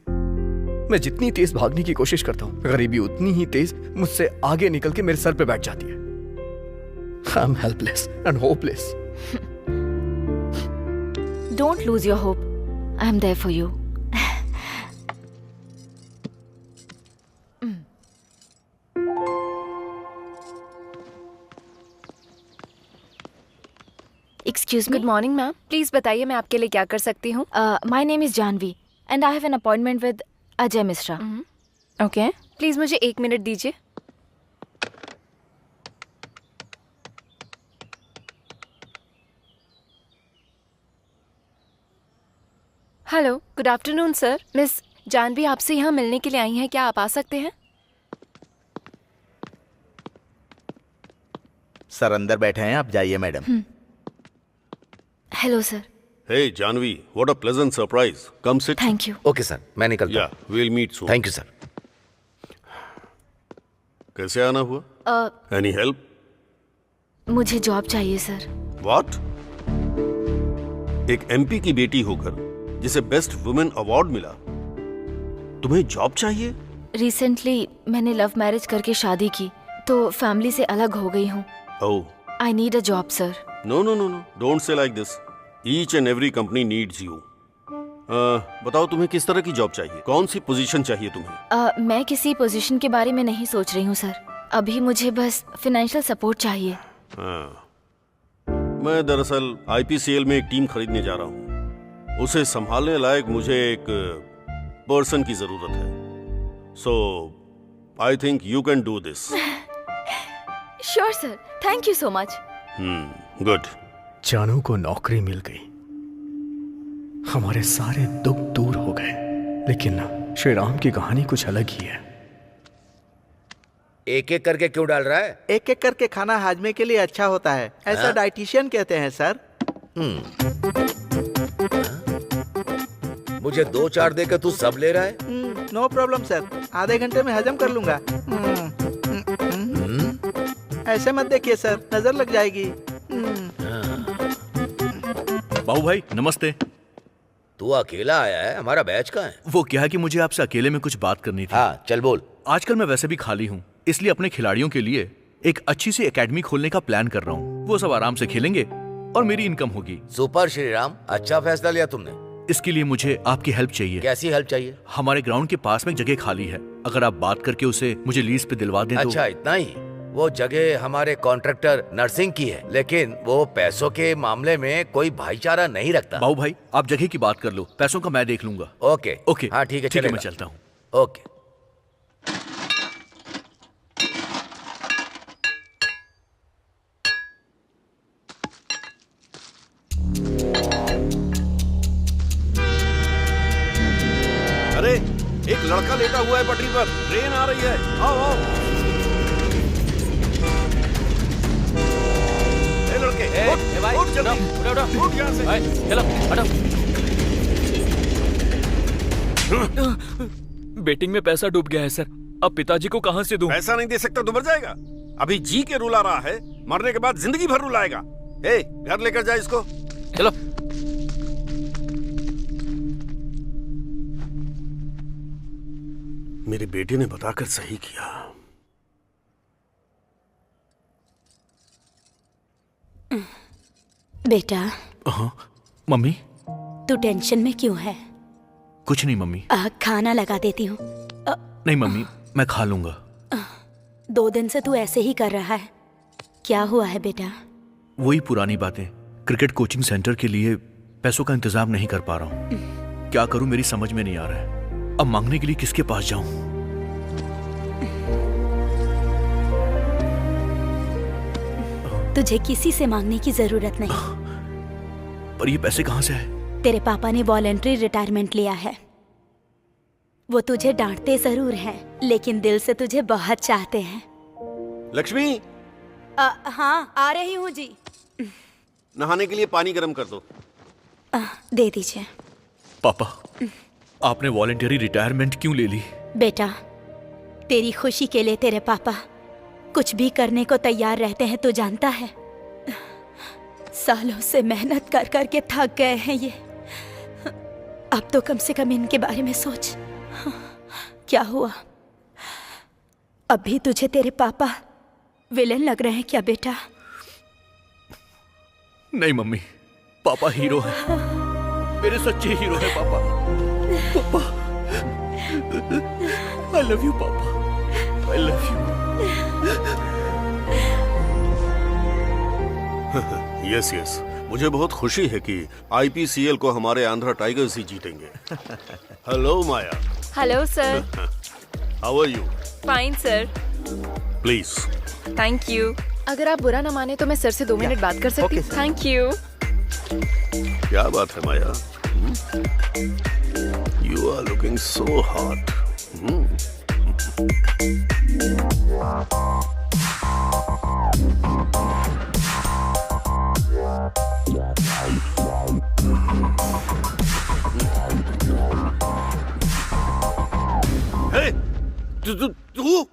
मैं जितनी तेज भागने की कोशिश करता हूँ, गरीबी उतनी ही तेज मुझसे आगे निकल के मेरे सर पे बैठ जाती है। I am helpless and hopeless. Don't lose your hope, I am there for you. Excuse me. Good morning ma'am, please बताइए मैं आपके लिए क्या कर सकती हूँ? My name is Janvi and I have an appointment with Ajay Mishra. Okay, please मुझे 1 minute दीजिए। Hello, good afternoon sir. Miss Janvi आपसे यहाँ मिलने के लिए आई हैं, क्या आप आ सकते हैं? सर अंदर बैठे हैं, आप जाइए madam. Hello sir. Hey Janvi, what a pleasant surprise. Come sit. Thank you. Okay sir, मैं निकलता हूँ। Yeah, we'll meet soon. Thank you sir. कैसे आना हुआ? Any help? मुझे जॉब चाहिए सर। What? एक एमपी की बेटी होकर जिसे बेस्ट वुमेन अवार्ड मिला, तुम्हें जॉब चाहिए? रिसेंटली मैंने लव मैरिज करके शादी की, तो फैमिली से अलग हो गई हूँ। Oh. I need a job sir. No, no, no, no. Don't say like this. Each and every company needs you. बताओ तुम्हें किस तरह की जॉब चाहिए? कौन सी पोजीशन चाहिए तुम्हें? मैं किसी पोजीशन के बारे में नहीं सोच रही हूँ सर। अभी मुझे बस फाइनेंशियल सपोर्ट चाहिए। मैं दरअसल आईपीसीएल में एक टीम खरीदने जा रहा हूँ। उसे संभालने लायक मुझे एक पर्सन की जरूरत है। So, I think you can do this. Sure sir, thank you so much. Good. जानू को नौकरी मिल गई, हमारे सारे दुख दूर हो गए। लेकिन ना, श्री राम की कहानी कुछ अलग ही है। एक एक करके क्यों डाल रहा है? एक एक करके खाना हाजमे के लिए अच्छा होता है, ऐसा डाइटिशियन कहते हैं सर। मुझे 2-4 देकर तू सब ले रहा है? नो प्रॉब्लम सर, आधे घंटे में हजम कर लूंगा। ऐसे मत देखिए सर, नजर लग जाएगी। बाबू भाई नमस्ते। तू अकेला आया है? हमारा बैच कहाँ है? वो क्या है कि मुझे आपसे अकेले में कुछ बात करनी थी। हाँ चल बोल। आजकल मैं वैसे भी खाली हूँ, इसलिए अपने खिलाड़ियों के लिए एक अच्छी सी एकेडमी खोलने का प्लान कर रहा हूँ। वो सब आराम से खेलेंगे और मेरी इनकम होगी। सुपर श्रीराम, अच्छा फैसला लिया तुमने। इसके लिए मुझे आपकी हेल्प चाहिए। कैसी हेल्प चाहिए? हमारे ग्राउंड के पास में एक जगह खाली है, अगर आप बात करके उसे मुझे लीज पे दिलवा दें तो। अच्छा इतना ही? वो जगह हमारे कॉन्ट्रैक्टर नरसिंह की है, लेकिन वो पैसों के मामले में कोई भाईचारा नहीं रखता। बाबू भाई आप जगह की बात कर लो, पैसों का मैं देख लूंगा। ओके ओके हाँ ठीक है, ठीक है, चलेगा। मैं चलता हूँ। ओके। अरे एक लड़का लेटा हुआ है पटरी पर, ट्रेन आ रही है, आओ आओ। ए लड़के, उठ जल्दी, उठ यहाँ से। चलो हटो। बेटिंग में पैसा डूब गया है सर, अब पिताजी को कहाँ से दूं? पैसा नहीं दे सकता तो मर जाएगा। अभी जी के रुला रहा है, मरने के बाद जिंदगी भर रुलाएगा। ए घर लेकर जा इसको। चलो। मेरे बेटे ने बताकर सही किया। बेटा। हाँ मम्मी। तू टेंशन में क्यों है? कुछ नहीं मम्मी। खाना लगा देती हूँ। नहीं मम्मी, मैं खा लूंगा। 2 दिन से तू ऐसे ही कर रहा है, क्या हुआ है बेटा? वही पुरानी बातें। क्रिकेट कोचिंग सेंटर के लिए पैसों का इंतजाम नहीं कर पा रहा हूँ। क्या करूं मेरी समझ में नहीं आ रहा है। अब मांगने के लिए किसके पास जाऊं? तुझे किसी से मांगने की जरूरत नहीं। पर ये पैसे कहाँ से आए? तेरे पापा ने वॉलंटरी रिटायरमेंट लिया है। वो तुझे डांटते जरूर हैं, लेकिन दिल से तुझे बहुत चाहते हैं। लक्ष्मी। हाँ आ रही हूँ जी। नहाने के लिए पानी गर्म कर दो। दे दीजिए। पापा, आपने वॉलंटरी रिटायरमेंट क्यों ले ली? बेटा, तेरी खुशी के लिए तेरे पापा कुछ भी करने को तैयार रहते हैं, तो जानता है। सालों से मेहनत कर कर के थक गए हैं ये। अब तो कम से कम इनके बारे में सोच। क्या हुआ? अभी तुझे तेरे पापा विलेन लग रहे हैं क्या बेटा? नहीं मम्मी, पापा हीरो है, मेरे सच्चे हीरो है पापा। पापा, आई लव यू पापा, I love you. Yes yes, मुझे बहुत खुशी है कि आईपीसीएल को हमारे आंध्रा टाइगर्स ही जीतेंगे। Hello Maya. Hello sir. How are you? Fine sir. Please. Thank you. अगर आप बुरा ना माने तो मैं सर से 2 मिनट बात कर सकती हूँ? Thank you. क्या बात है Maya? You are looking so hot. तू?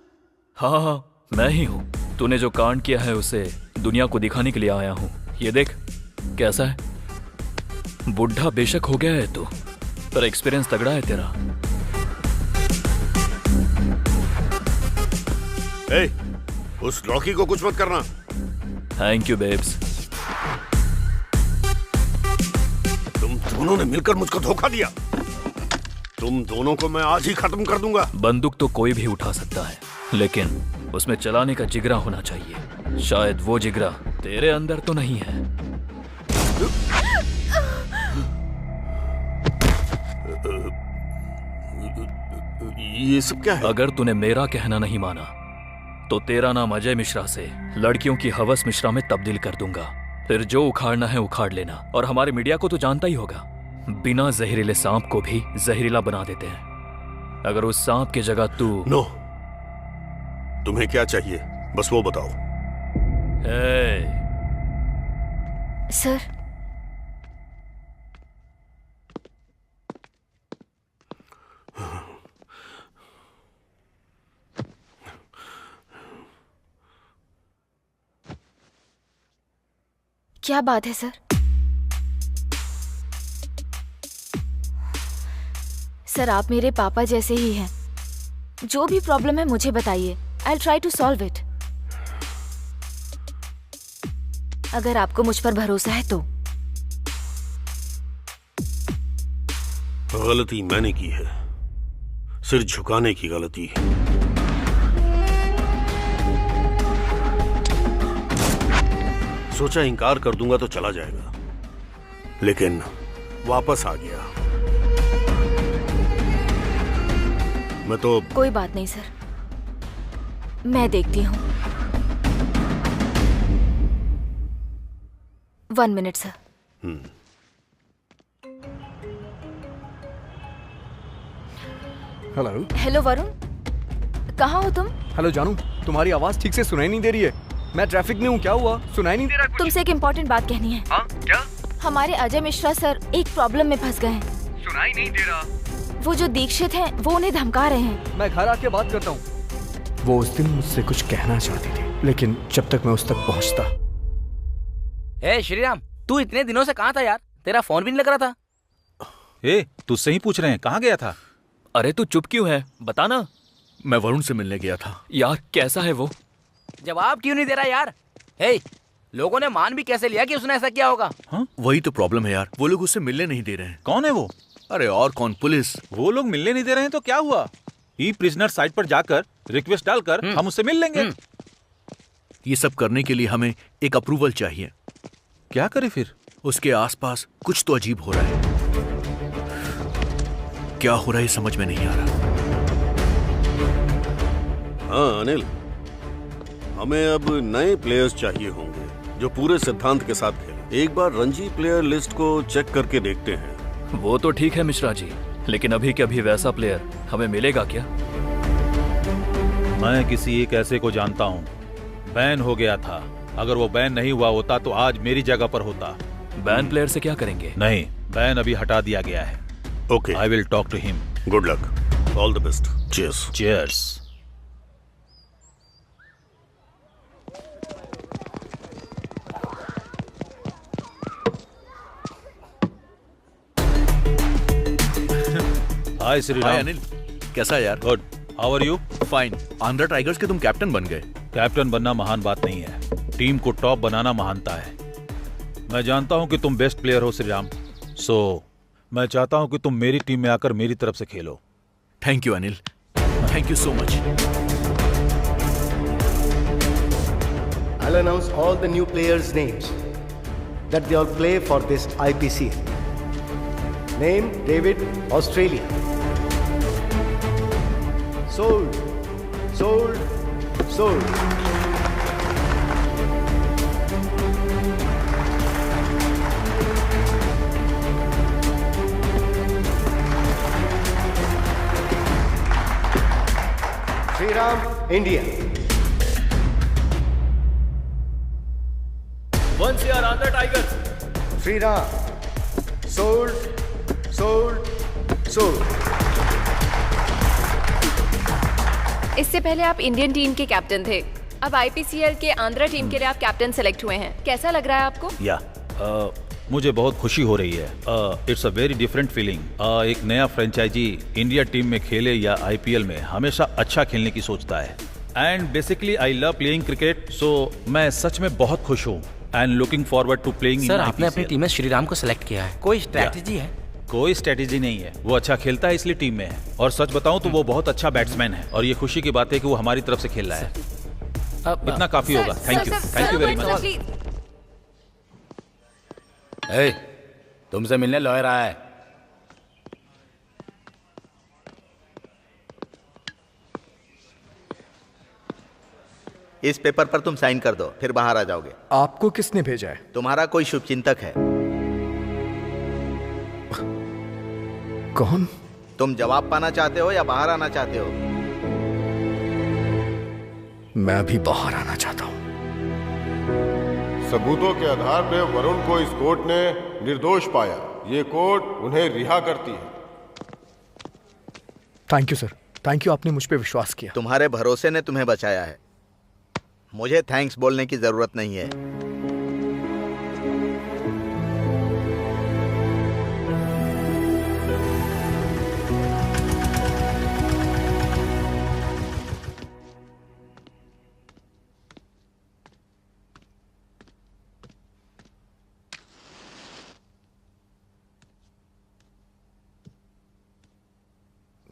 हाँ, मैं ही हूँ। तूने जो कांड किया है उसे दुनिया को दिखाने के लिए आया हूँ। ये देख कैसा है। बुढ़ा बेशक हो गया है तू, पर एक्सपीरियंस तगड़ा है तेरा। उस लड़की को कुछ मत करना। Thank you babes. तुम दोनों ने मिलकर मुझको धोखा दिया। तुम दोनों को मैं आज ही खत्म कर दूंगा। बंदूक तो कोई भी उठा सकता है, लेकिन उसमें चलाने का जिगरा होना चाहिए। शायद वो जिगरा तेरे अंदर तो नहीं है। ये सब क्या है? अगर तूने मेरा कहना नहीं माना तो तेरा नाम अजय मिश्रा से लड़कियों की हवस मिश्रा में तब्दील कर दूंगा। फिर जो उखाड़ना है उखाड़ लेना। और हमारे मीडिया को तो जानता ही होगा, बिना जहरीले सांप को भी जहरीला बना देते हैं। अगर उस सांप की जगह तू नो, तुम्हें क्या चाहिए बस वो बताओ। सर, क्या बात है सर? सर आप मेरे पापा जैसे ही हैं। जो भी प्रॉब्लम है मुझे बताइए, I will try to solve it. अगर आपको मुझ पर भरोसा है तो। गलती मैंने की है, सिर झुकाने की गलती है। सोचा इनकार कर दूंगा तो चला जाएगा, लेकिन वापस आ गया। मैं तो कोई बात नहीं सर, मैं देखती हूँ। 1 minute sir. Hello. Hello Varun, कहाँ हो तुम? हेलो जानू, तुम्हारी आवाज ठीक से सुनाई नहीं दे रही है। मैं ट्रैफिक में हूँ, क्या हुआ? सुनाई नहीं दे रहा कुछ? तुमसे एक इम्पोर्टेंट बात कहनी है। हाँ क्या? हमारे अजय मिश्रा सर एक प्रॉब्लम में फंस गए हैं। सुनाई नहीं दे रहा। वो जो दीक्षित हैं, वो उन्हें धमका रहे हैं। मैं घर आके बात करता हूँ। वो उस दिन मुझसे कुछ कहना चाहती थी, लेकिन जब तक मैं उस तक पहुँचता। ए श्रीराम, तू इतने दिनों से कहाँ था यार? तेरा फोन भी नहीं लग रहा था। ए, तुझसे ही पूछ रहे हैं, कहाँ गया था? अरे तू चुप क्यों है, बता ना। मैं वरुण से मिलने गया था। यार कैसा है वो? जवाब क्यों नहीं दे रहा यार? हे, लोगों ने मान भी कैसे लिया कि उसने ऐसा किया होगा? हाँ? वही तो प्रॉब्लम है यार, वो लोग उससे मिलने नहीं दे रहे हैं। कौन है वो? अरे और कौन, पुलिस। वो लोग मिलने नहीं दे रहे हैं तो क्या हुआ? ई प्रिजनर साइट पर जाकर रिक्वेस्ट डालकर हम उससे मिल लेंगे। ये सब करने के लिए हमें एक अप्रूवल चाहिए। क्या करें फिर? उसके आसपास कुछ तो अजीब हो रहा है। क्या हो रहा है समझ में नहीं आ रहा। हाँ अनिल, हमें अब नए प्लेयर्स चाहिए होंगे जो पूरे सिद्धांत के साथ खेलें। एक बार रणजी प्लेयर लिस्ट को चेक करके देखते हैं। वो तो ठीक है मिश्रा जी, लेकिन अभी के अभी वैसा प्लेयर हमें मिलेगा क्या? मैं किसी एक ऐसे को जानता हूँ, बैन हो गया था। अगर वो बैन नहीं हुआ होता तो आज मेरी जगह पर होता। बैन प्लेयर से क्या करेंगे? नहीं, बैन अभी हटा दिया गया है। Okay, I will talk to him. Good luck, all the best. Cheers. Cheers. Hi Shriram. Hi Anil, कैसा यार? Good, how are you? Fine. Andhra tigers के तुम कैप्टन बन गए। कैप्टन बनना महान बात नहीं है, टीम को टॉप बनाना महानता है। मैं जानता हूं कि तुम बेस्ट प्लेयर हो श्रीराम, सो मैं चाहता हूं कि तुम मेरी टीम में आकर मेरी तरफ से खेलो। Thank you Anil, thank you so much. I'll announce all the new players' names that they all play for this IPCL. Name David, Australia. Sold, sold, sold. Sriram, India. Once you are on the Tigers. Sriram, sold, sold, sold. इससे पहले आप Indian team के captain थे, अब IPCL के Andhra team के लिए आप कैप्टन सेलेक्ट हुए हैं। कैसा लग रहा है आपको? या मुझे बहुत खुशी हो रही है। It's a very different feeling. एक नया फ्रेंचाइजी इंडिया टीम में खेले या आईपीएल में हमेशा अच्छा खेलने की सोचता है। And basically I love playing cricket, so मैं सच में बहुत खुश हूँ and looking forward to playing. Sir आपने अपनी टीम में श्रीराम को सिलेक्ट किया है, कोई स्ट्रैटेजी है? कोई स्ट्रेटेजी नहीं है, वो अच्छा खेलता है इसलिए टीम में है। और सच बताऊं तो वो बहुत अच्छा बैट्समैन है और ये खुशी की बात है कि वो हमारी तरफ से खेल रहा है। इतना काफी होगा। Thank you, thank you very much. तुमसे मिलने लॉयर आया है। इस पेपर पर तुम साइन कर दो, फिर बाहर आ जाओगे। आपको किसने भेजा है? तुम्हारा कोई शुभचिंतक है। कौन? तुम जवाब पाना चाहते हो या बाहर आना चाहते हो? मैं अभी बाहर आना चाहता हूं। सबूतों के आधार पर वरुण को इस कोर्ट ने निर्दोष पाया। ये कोर्ट उन्हें रिहा करती है। Thank you sir, thank you, आपने मुझ पे विश्वास किया। तुम्हारे भरोसे ने तुम्हें बचाया है, मुझे थैंक्स बोलने की जरूरत नहीं है।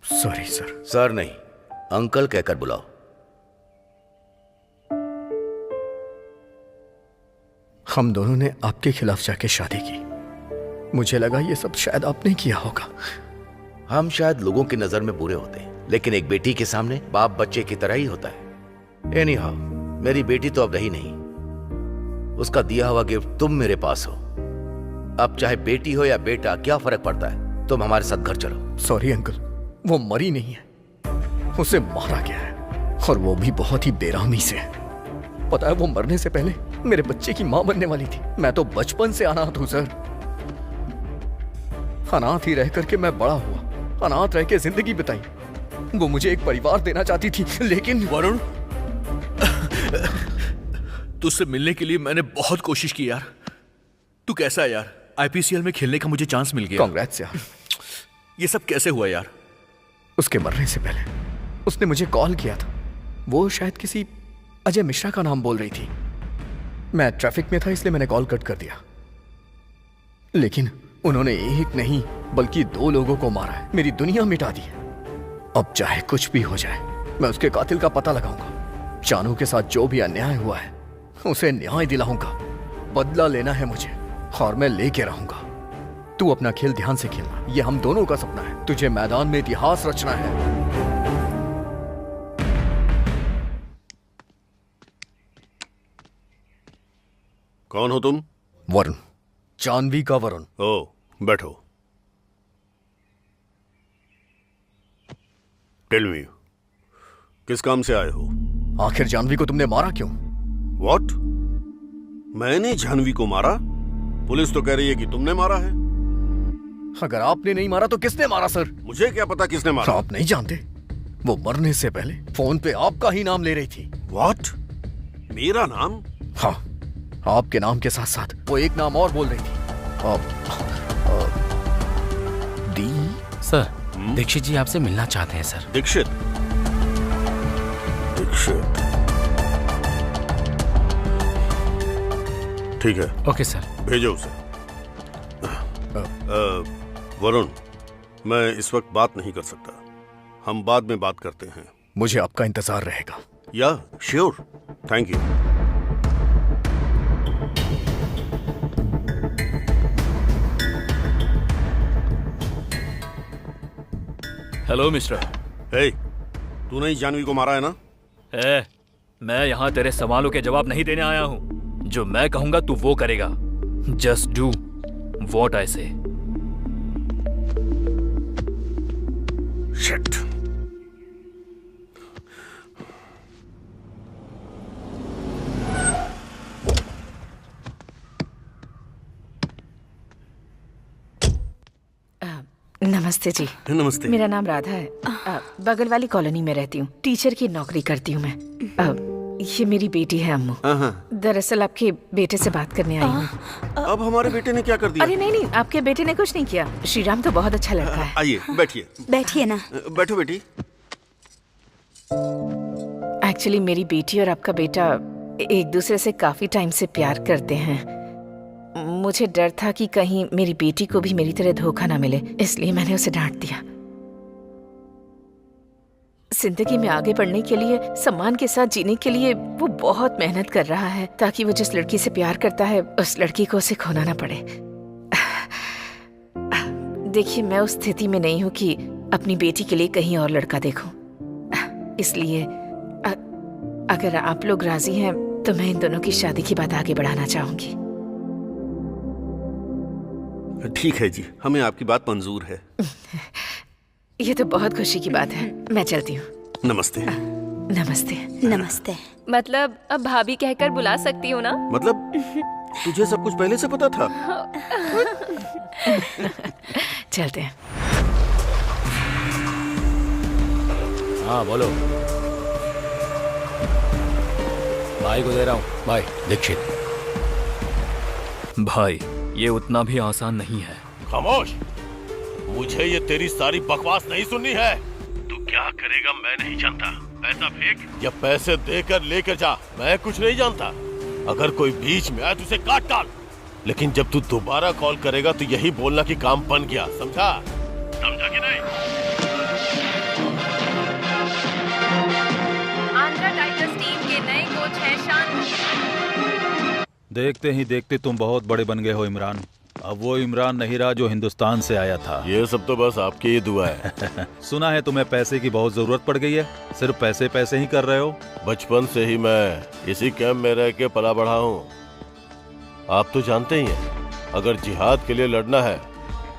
Sorry sir. सर नहीं, अंकल कहकर बुलाओ। हम दोनों ने आपके खिलाफ जाके शादी की। मुझे लगा ये सब शायद आपने किया होगा। हम शायद लोगों की नजर में बुरे होते हैं, लेकिन एक बेटी के सामने बाप बच्चे की तरह ही होता है। एनीहाउ, मेरी बेटी तो अब रही नहीं। उसका दिया हुआ गिफ्ट तुम मेरे पास हो। अब चाहे बेटी हो या बेटा, क्या फर्क पड़ता है? तुम हमारे साथ घर चलो। सॉरी अंकल, वो मरी नहीं है, उसे मारा गया है, और वो भी बहुत ही बेरहमी से। पता है, वो मरने से पहले मेरे बच्चे की मां बनने वाली थी। मैं तो बचपन से अनाथ हूं सर। अनाथ ही रह करके मैं बड़ा हुआ, अनाथ रह के जिंदगी बिताई। वो मुझे एक परिवार देना चाहती थी, लेकिन वरुण, तुझसे मिलने के लिए मैंने बहुत कोशिश की यार। तू कैसा है यार? आईपीसीएल में खेलने का मुझे चांस मिल गया। कांग्रेट्स यार। ये सब कैसे हुआ यार? उसके मरने से पहले उसने मुझे कॉल किया था। वो शायद किसी अजय मिश्रा का नाम बोल रही थी। मैं ट्रैफिक में था, इसलिए मैंने कॉल कट कर दिया। लेकिन उन्होंने एक नहीं बल्कि 2 लोगों को मारा है, मेरी दुनिया मिटा दी है। अब चाहे कुछ भी हो जाए, मैं उसके कातिल का पता लगाऊंगा। जानू के साथ जो भी अन्याय हुआ है उसे न्याय दिलाऊंगा। बदला लेना है मुझे, और मैं लेके रहूंगा। तू अपना खेल ध्यान से खेलना, ये हम दोनों का सपना है। तुझे मैदान में इतिहास रचना है। कौन हो तुम? वरुण, जानवी का वरुण। ओ, बैठो। टेल मी, किस काम से आए हो? आखिर जानवी को तुमने मारा क्यों? व्हाट? मैंने जानवी को मारा? पुलिस तो कह रही है कि तुमने मारा है। अगर आपने नहीं मारा तो किसने मारा सर? मुझे क्या पता किसने मारा। आप नहीं जानते? वो मरने से पहले फोन पे आपका ही नाम ले रही थी। व्हाट? मेरा नाम? हाँ, आपके नाम के साथ साथ वो एक नाम और बोल रही थी। दी सर, दीक्षित जी आपसे मिलना चाहते हैं सर। दीक्षित? दीक्षित, ठीक है। Okay sir. भेजो उसे। वरुण, मैं इस वक्त बात नहीं कर सकता, हम बाद में बात करते हैं। मुझे आपका इंतजार रहेगा। Yeah sure, thank you. Hello mister. Hey, तूने ही जानवी को मारा है ना? मैं यहाँ तेरे सवालों के जवाब नहीं देने आया हूँ। जो मैं कहूंगा तू वो करेगा। जस्ट डू व्हाट आई से। शिट। नमस्ते जी। नमस्ते। मेरा नाम राधा है। बगल वाली कॉलोनी में रहती हूँ। टीचर की नौकरी करती हूँ मैं। ये मेरी बेटी है अम्मू। दरअसल आपके बेटे से बात करने आई हूँ। अब हमारे बेटे ने क्या कर दिया? अरे नहीं, आपके बेटे ने कुछ नहीं किया। श्रीराम तो बहुत अच्छा लड़का है। आइए, बैठिए। बैठिए ना। बैठो बेटी। एक्चुअली मेरी बेटी और आपका बेटा एक दूसरे से काफी टाइम से प्यार करते हैं। मुझे डर था कि कहीं मेरी बेटी को भी मेरी तरह धोखा ना मिले, इसलिए मैंने उसे डांट दिया। जिंदगी में आगे बढ़ने के लिए, सम्मान के साथ जीने के लिए वो बहुत मेहनत कर रहा है, ताकि वो जिस लड़की से प्यार करता है उस लड़की को उसे खोना ना पड़े। देखिए, मैं उस स्थिति में नहीं हूँ कि अपनी बेटी के लिए कहीं और लड़का देखूं। इसलिए अगर आप लोग राजी हैं तो मैं इन दोनों की शादी की बात आगे बढ़ाना चाहूंगी। ठीक है जी, हमें आपकी बात मंजूर है। ये तो बहुत खुशी की बात है। मैं चलती हूँ। नमस्ते। नमस्ते। नमस्ते। मतलब अब भाभी कहकर बुला सकती हूँ ना? मतलब तुझे सब कुछ पहले से पता था? चलते हैं। हाँ बोलो। भाई को दे रहा हूँ। भाई दीक्षित। भाई, ये उतना भी आसान नहीं है। खामोश। मुझे ये तेरी सारी बकवास नहीं सुननी है। तू क्या करेगा मैं नहीं जानता। पैसा फेंक या पैसे देकर लेकर जा, मैं कुछ नहीं जानता। अगर कोई बीच में आए तो उसे काट डाल। लेकिन जब तू दोबारा कॉल करेगा तो यही बोलना कि काम बन गया, समझा? समझा कि नहीं? देखते ही देखते तुम बहुत बड़े बन गए हो इमरान। अब वो इमरान नहीं रहा जो हिंदुस्तान से आया था। ये सब तो बस आपकी ही दुआ है। सुना है तुम्हें पैसे की बहुत जरूरत पड़ गई है, सिर्फ पैसे पैसे ही कर रहे हो। बचपन से ही मैं इसी कैंप में रह के पला बढ़ा हूँ। आप तो जानते ही हैं, अगर जिहाद के लिए लड़ना है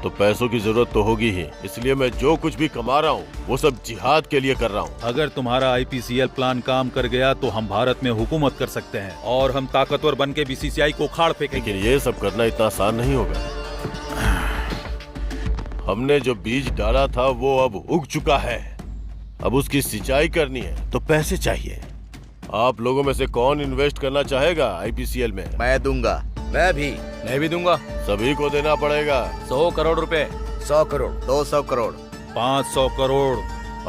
तो पैसों की जरूरत तो होगी ही। इसलिए मैं जो कुछ भी कमा रहा हूँ वो सब जिहाद के लिए कर रहा हूँ। अगर तुम्हारा IPCL प्लान काम कर गया तो हम भारत में हुकूमत कर सकते हैं और हम ताकतवर बन के BCCI को उखाड़ फेंकेंगे। लेकिन ये सब करना इतना आसान नहीं होगा। हमने जो बीज डाला था वो अब उग चुका है, अब उसकी सिंचाई करनी है तो पैसे चाहिए। आप लोगों में से कौन इन्वेस्ट करना चाहेगा IPCL में? मैं दूंगा। मैं भी दूंगा। सभी को देना पड़ेगा। 100 करोड़ रुपए। 100 करोड़। 200 करोड़। 500 करोड़।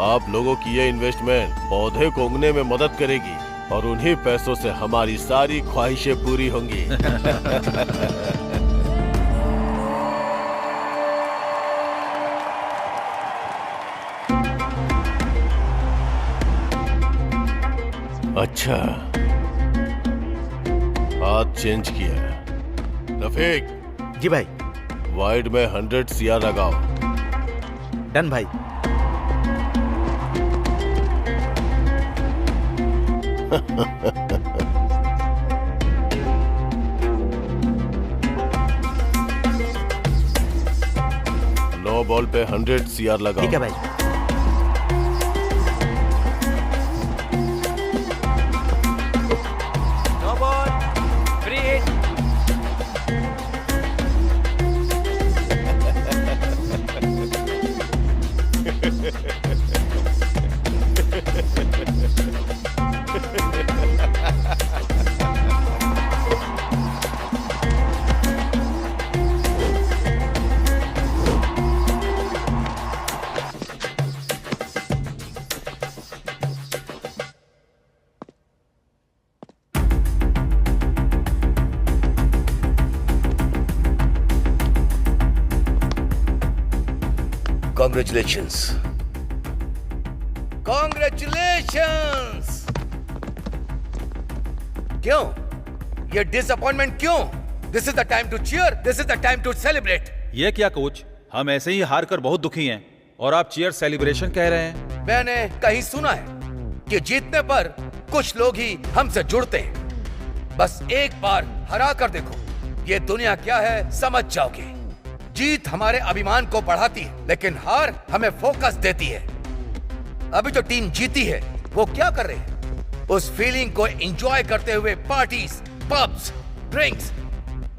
आप लोगों की ये इन्वेस्टमेंट पौधे को उगने में मदद करेगी और उन्हीं पैसों से हमारी सारी ख्वाहिशें पूरी होंगी। अच्छा, हाथ चेंज किया। रफीक। जी भाई। वाइड में 100 CR लगाओ। डन भाई। नो बॉल पे 100 CR लगाओ। ठीक है भाई। No ball, free hit. Congratulations. Congratulations. क्यों? ये डिसअपॉइंटमेंट क्यों? This is the time to cheer. This is the time to celebrate. ये क्या कोच, हम ऐसे ही हार कर बहुत दुखी हैं और आप चीयर सेलिब्रेशन कह रहे हैं। मैंने कहीं सुना है कि जीतने पर कुछ लोग ही हमसे जुड़ते हैं। बस एक बार हरा कर देखो, ये दुनिया क्या है समझ जाओगे। जीत हमारे अभिमान को बढ़ाती है, लेकिन हार हमें फोकस देती है। अभी जो टीम जीती है वो क्या कर रहे हैं? उस फीलिंग को एंजॉय करते हुए parties, pubs, drinks,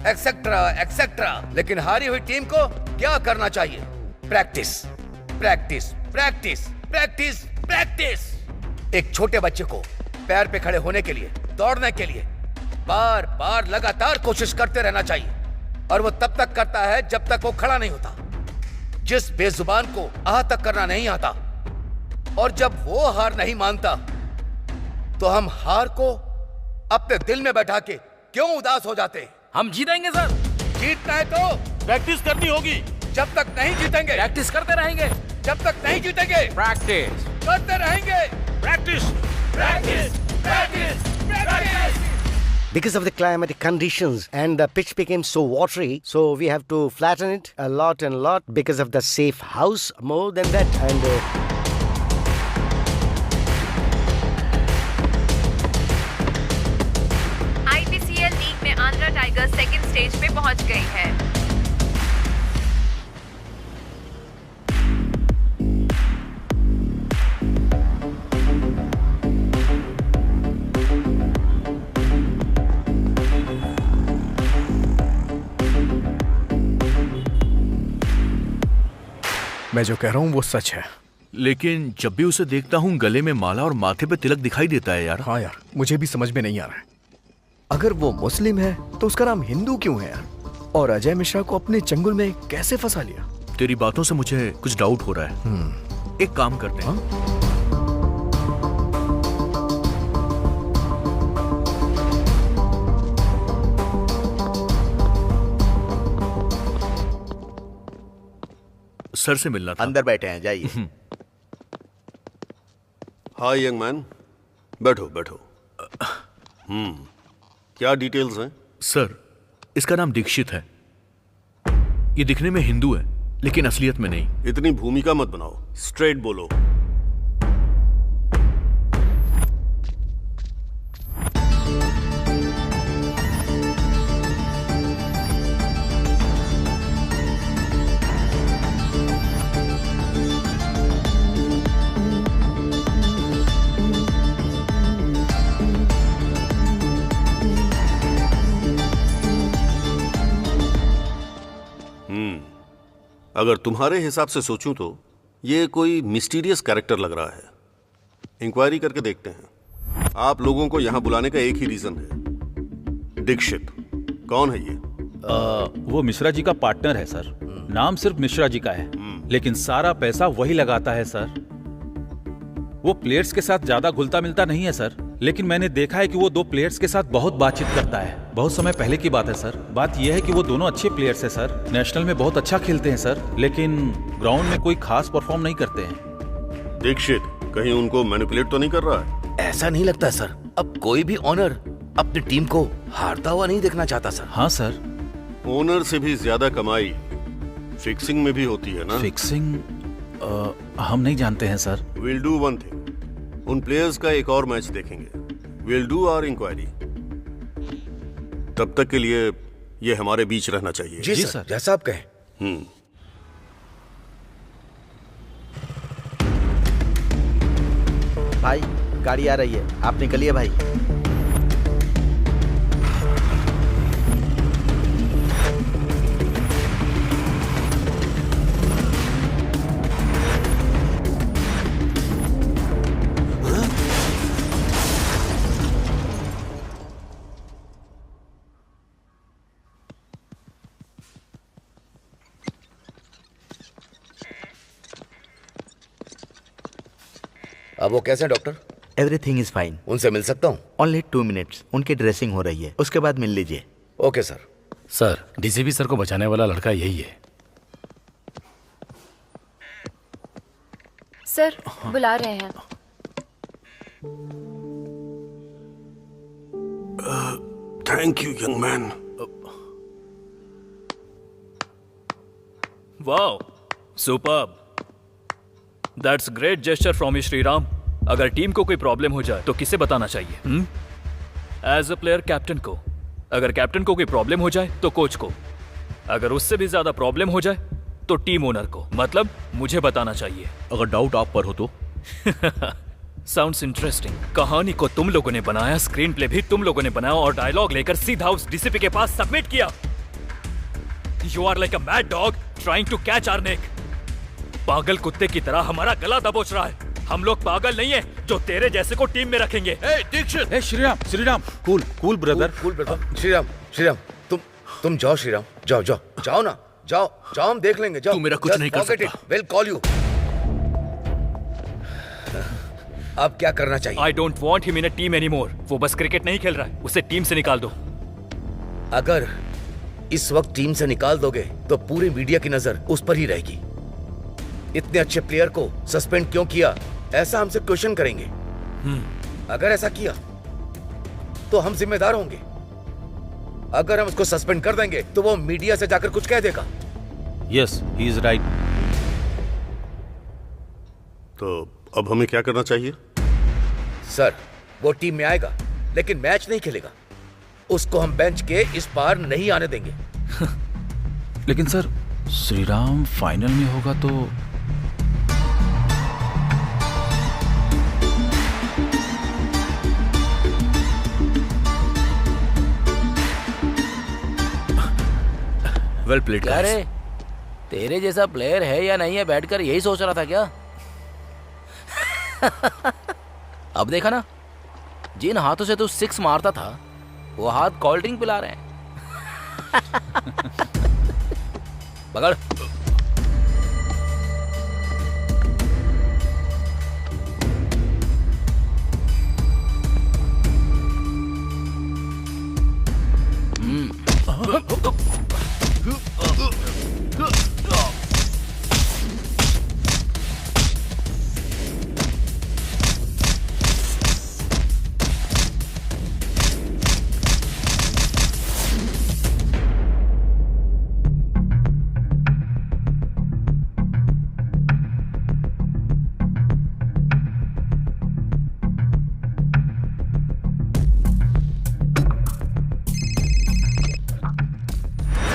etcetera etcetera. लेकिन हारी हुई टीम को क्या करना चाहिए? Practice, practice, practice, practice, practice. एक छोटे बच्चे को पैर पे खड़े होने के लिए, दौड़ने के लिए बार बार लगातार कोशिश करते रहना चाहिए, और वो तब तक करता है जब तक वो खड़ा नहीं होता। जिस बेजुबान को आह तक करना नहीं आता और जब वो हार नहीं मानता, तो हम हार को अपने दिल में बैठा के क्यों उदास हो जाते? हम जीतेंगे सर। जीतना है तो प्रैक्टिस करनी होगी। जब तक नहीं जीतेंगे प्रैक्टिस करते रहेंगे। जब तक नहीं जीतेंगे प्रैक्टिस करते रहेंगे। Practice, practice, practice, practice. Because of the climatic conditions and the pitch became so watery, so we have to flatten it a lot and lot because of the safe house. More than that, and IPCL league में Andhra tigers second stage पे पहुंच गई है। मैं जो कह रहा हूँ वो सच है। लेकिन जब भी उसे देखता हूँ गले में माला और माथे पे तिलक दिखाई देता है यार। हाँ यार, मुझे भी समझ में नहीं आ रहा है। अगर वो मुस्लिम है तो उसका नाम हिंदू क्यों है यार? और अजय मिश्रा को अपने चंगुल में कैसे फंसा लिया? तेरी बातों से मुझे कुछ डाउट हो रहा है। एक काम करते हैं। सर से मिलना था। अंदर बैठे हैं, जाइए। हाय यंग मैन, बैठो बैठो। क्या डिटेल्स हैं? सर, इसका नाम दीक्षित है। ये दिखने में हिंदू है लेकिन असलियत में नहीं। इतनी भूमिका मत बनाओ, स्ट्रेट बोलो। अगर तुम्हारे हिसाब से सोचूं तो ये कोई मिस्टीरियस कैरेक्टर लग रहा है। इंक्वायरी करके देखते हैं। आप लोगों को यहां बुलाने का एक ही रीजन है, दीक्षित। कौन है ये? वो मिश्रा जी का पार्टनर है सर। नाम सिर्फ मिश्रा जी का है, लेकिन सारा पैसा वही लगाता है सर। वो प्लेयर्स के साथ ज्यादा घुलता मिलता नहीं है सर, लेकिन मैंने देखा है कि वो दो प्लेयर्स के साथ बहुत बातचीत करता है। बहुत समय पहले की बात है सर। बात यह है कि वो दोनों अच्छे प्लेयर्स हैं सर, नेशनल में बहुत अच्छा खेलते हैं सर, लेकिन ग्राउंड में कोई खास परफॉर्म नहीं करते हैं। दीक्षित कहीं उनको मैनिपुलेट तो नहीं कर रहा है? ऐसा नहीं लगता सर। अब कोई भी ओनर अपनी टीम को हारता हुआ नहीं देखना चाहता सर। हाँ सर। ओनर से भी ज्यादा कमाई फिक्सिंग में भी होती है ना? फिक्सिंग हम नहीं जानते हैं sir. Will do one thing, उन प्लेयर्स का एक और मैच देखेंगे। Will do our inquiry. तब तक के लिए ये हमारे बीच रहना चाहिए। जी सर, जैसा आप कहें। भाई गाड़ी आ रही है, आप निकलिए भाई। अब वो कैसे हैं डॉक्टर? Everything is fine. उनसे मिल सकता हूँ? Only 2 minutes. उनकी ड्रेसिंग हो रही है, उसके बाद मिल लीजिए। Okay sir. Sir, DCP sir को बचाने वाला लड़का यही है। सर, बुला रहे हैं। Thank you young man. Wow, superb. That's great gesture from you Shriram. अगर टीम को कोई प्रॉब्लम हो जाए तो किसे बताना चाहिए? एज अ प्लेयर कैप्टन को। अगर कैप्टन को कोई प्रॉब्लम हो जाए तो कोच को। अगर उससे भी ज्यादा प्रॉब्लम हो जाए तो टीम ओनर को, मतलब मुझे बताना चाहिए। अगर डाउट आप पर हो तो? Sounds interesting. कहानी को तुम लोगों ने बनाया, स्क्रीन प्ले भी तुम लोगों ने बनाया और डायलॉग लेकर सीधा उस डीसीपी के पास सबमिट किया। You are like a mad dog trying to catch our neck. पागल कुत्ते की तरह हमारा गला दबोच रहा है। हम लोग पागल नहीं है जो तेरे जैसे को टीम में रखेंगे। Dikshit, Shriram, cool brother. Cool brother. Shriram, तुम जाओ श्रीराम, जाओ ना, जाओ, हम देख लेंगे। जाओ। तू मेरा कुछ नहीं कर सकता। Will call you. अब क्या करना चाहिए? I don't want him in a team anymore. वो बस क्रिकेट नहीं खेल रहा है, उसे टीम से निकाल दो। अगर इस वक्त टीम से निकाल दोगे तो पूरी मीडिया की नजर उस पर ही रहेगी। इतने अच्छे प्लेयर को सस्पेंड क्यों किया, ऐसा हमसे क्वेश्चन करेंगे। अगर ऐसा किया तो हम जिम्मेदार होंगे। अगर हम उसको सस्पेंड कर देंगे तो वो मीडिया से जाकर कुछ कह देगा। Yes, he is right. तो अब हमें क्या करना चाहिए? सर, वो टीम में आएगा लेकिन मैच नहीं खेलेगा। उसको हम बेंच के इस पार नहीं आने देंगे। लेकिन सर, श्रीराम फाइनल में होगा तो? Well played. क्या रे, तेरे जैसा प्लेयर है या नहीं है बैठकर यही सोच रहा था क्या? अब देखा ना, जिन हाथों से तू 6 मारता था वो हाथ कोल्ड ड्रिंक पिला रहे हैं। पकड़।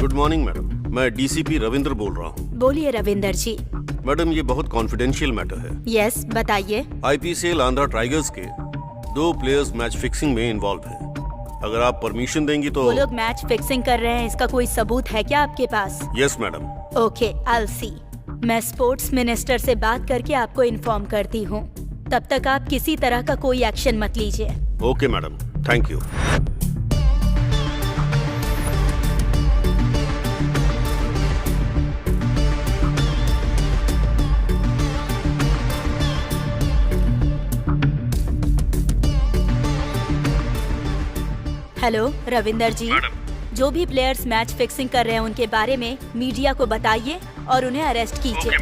गुड मॉर्निंग मैडम, मैं डीसीपी रविंद्र बोल रहा हूँ। बोलिए रविंदर जी। मैडम ये बहुत कॉन्फिडेंशियल मैटर है। यस बताइए। आईपीसीएल आंध्रा टाइगर्स के 2 प्लेयर्स मैच फिक्सिंग में इन्वॉल्व हैं। अगर आप परमिशन देंगी तो। वो लोग मैच फिक्सिंग कर रहे हैं, इसका कोई सबूत है क्या आपके पास? Yes madam. Okay, I see. मैं स्पोर्ट्स मिनिस्टर से बात करके आपको इन्फॉर्म करती हूँ। तब तक आप किसी तरह का कोई एक्शन मत लीजिए। Okay madam, thank you. Hello Ravinder ji, जो भी प्लेयर्स मैच फिक्सिंग कर रहे हैं उनके बारे में मीडिया को बताइए और उन्हें अरेस्ट कीजिए।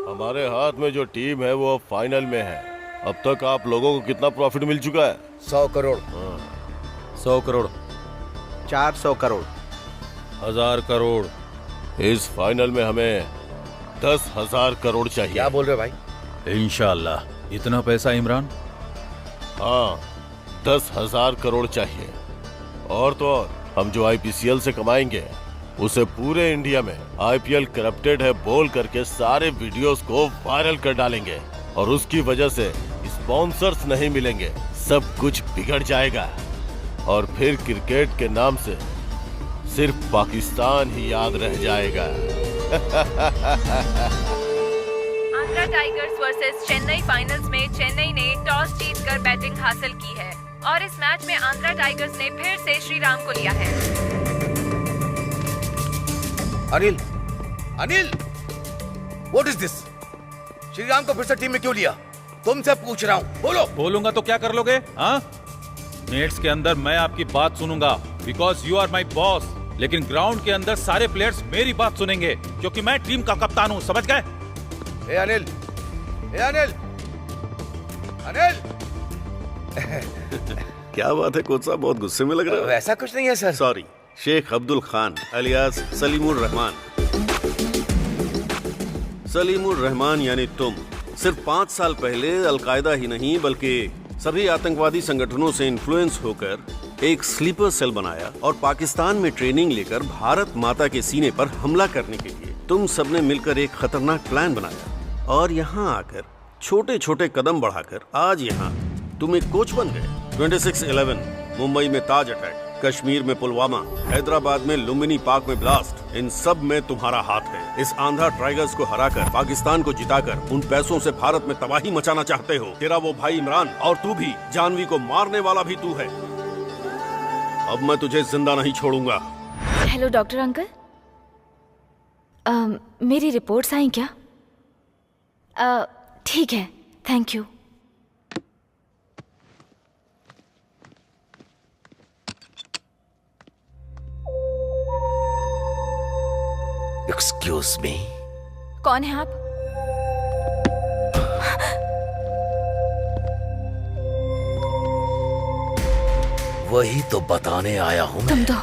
हमारे हाथ में जो टीम है वो अब फाइनल में है। अब तक आप लोगों को कितना प्रॉफिट मिल चुका है? 100 करोड़। 100 करोड़, 400 करोड़, 1000 करोड़। इस फाइनल में हमें 10,000 करोड़ चाहिए। क्या बोल रहे हो भाई? इंशाल्लाह। इतना पैसा इमरान? हाँ, 10,000 करोड़ चाहिए। और तो और हम जो आईपीसीएल से कमाएंगे उसे पूरे इंडिया में आईपीएल करप्टेड है बोल करके सारे वीडियोस को वायरल कर डालेंगे और उसकी वजह से स्पॉन्सर्स नहीं मिलेंगे, सब कुछ बिगड़ जाएगा और फिर क्रिकेट के नाम से सिर्फ पाकिस्तान ही याद रह जाएगा। Andhra tigers versus Chennai finals में चेन्नई ने टॉस जीतकर बैटिंग हासिल की है और इस मैच में आंध्रा टाइगर्स ने फिर से श्रीराम को लिया है। Anil, Anil, what is this? Shriram को फिर से टीम में क्यों लिया? तुमसे पूछ रहा हूँ, बोलो। बोलूंगा तो क्या कर लोगे? हाँ, नेट्स के अंदर मैं आपकी बात सुनूंगा because you are my boss, लेकिन ग्राउंड के अंदर सारे प्लेयर्स मेरी बात सुनेंगे क्योंकि मैं टीम का कप्तान हूँ, समझ गए? ए अनिल, ए अनिल, अनिल। क्या बात है कोच साहब, बहुत गुस्से में लग रहा है। ऐसा कुछ नहीं है sir. Sorry, Sheikh Abdul Khan alias Salimur Rahman. Salimur Rahman यानी तुम सिर्फ 5 साल पहले अलकायदा ही नहीं बल्कि सभी आतंकवादी संगठनों से इन्फ्लुएंस होकर एक स्लीपर सेल बनाया और पाकिस्तान में ट्रेनिंग लेकर भारत माता के सीने पर हमला करने के लिए तुम सबने मिलकर एक खतरनाक प्लान बनाया और यहाँ आकर छोटे छोटे कदम बढ़ाकर आज यहाँ तुम एक कोच बन गए। 26/11 मुंबई में ताज अटैक, कश्मीर में पुलवामा, हैदराबाद में लुम्बिनी पार्क में ब्लास्ट, इन सब में तुम्हारा हाथ है। इस आंध्रा टाइगर्स को हराकर पाकिस्तान को जिताकर उन पैसों से भारत में तबाही मचाना चाहते हो। तेरा वो भाई इमरान और तू भी, जानवी को मारने वाला भी तू है। अब मैं तुझे जिंदा नहीं छोड़ूंगा। हेलो डॉक्टर अंकल, मेरी रिपोर्ट्स आई क्या? ठीक है, थैंक यू। एक्सक्यूज मी। कौन है आप? वही तो बताने आया हूँ। तुम तो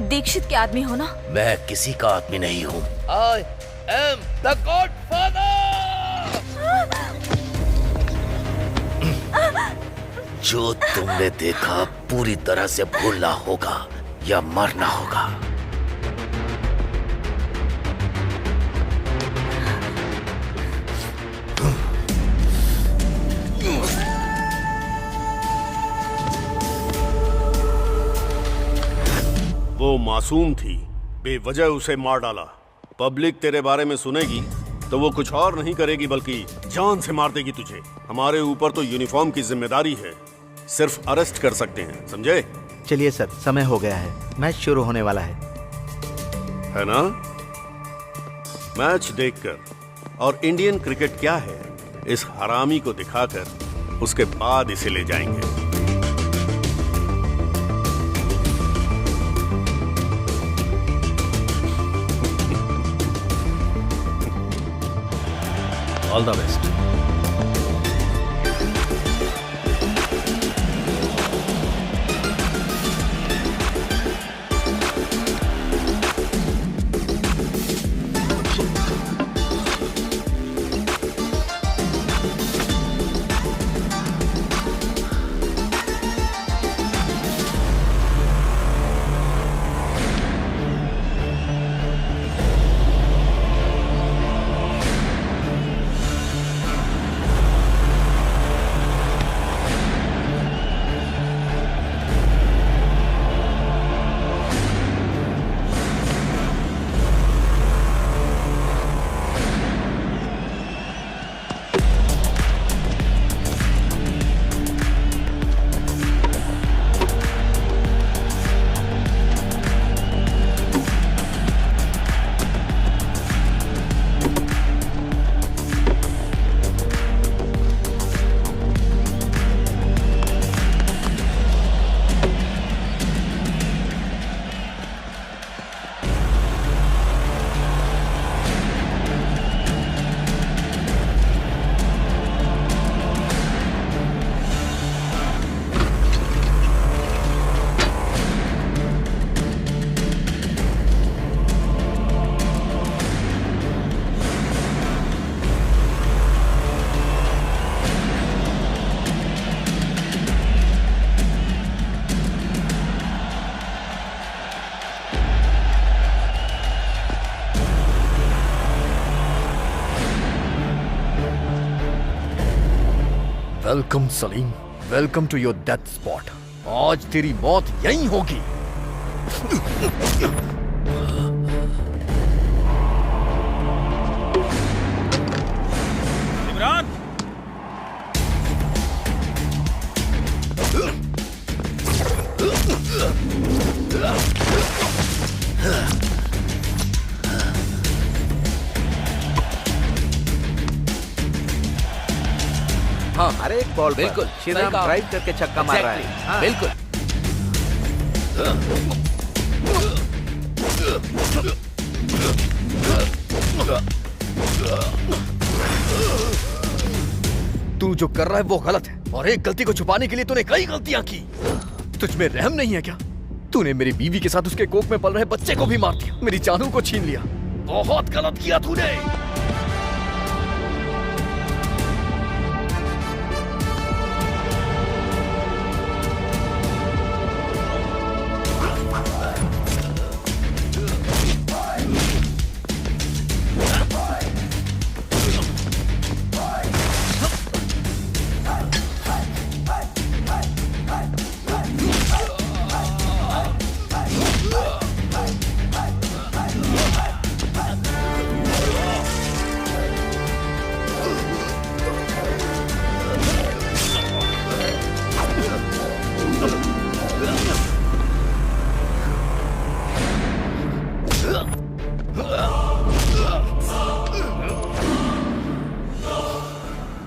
दीक्षित के आदमी हो ना? मैं किसी का आदमी नहीं हूँ। I am the godfather. जो तुमने देखा पूरी तरह से भूलना होगा या मरना होगा। वो मासूम थी, बेवजह उसे मार डाला। पब्लिक तेरे बारे में सुनेगी तो वो कुछ और नहीं करेगी बल्कि जान से मार देगी तुझे। हमारे ऊपर तो यूनिफॉर्म की जिम्मेदारी है, सिर्फ अरेस्ट कर सकते हैं, समझे? चलिए सर, समय हो गया है, मैच शुरू होने वाला है ना? मैच देखकर और इंडियन क्रिकेट क्या है इस हरामी को दिखाकर उसके बाद इसे ले जाएंगे। All the best. Welcome Salim, welcome to your death spot. आज तेरी मौत यहीं होगी। इमरान, हाँ, अरे एक बॉल बिल्कुल, श्रीराम सही कहा। ड्राइव करके छक्का मार रहा है। हाँ। बिल्कुल। तू जो कर रहा है वो गलत है, और एक गलती को छुपाने के लिए तूने कई गलतियां की। तुझ में रहम नहीं है क्या? तूने मेरी बीवी के साथ उसके कोख में पल रहे बच्चे को भी मार दिया, मेरी जानू को छीन लिया। बहुत गलत किया तूने।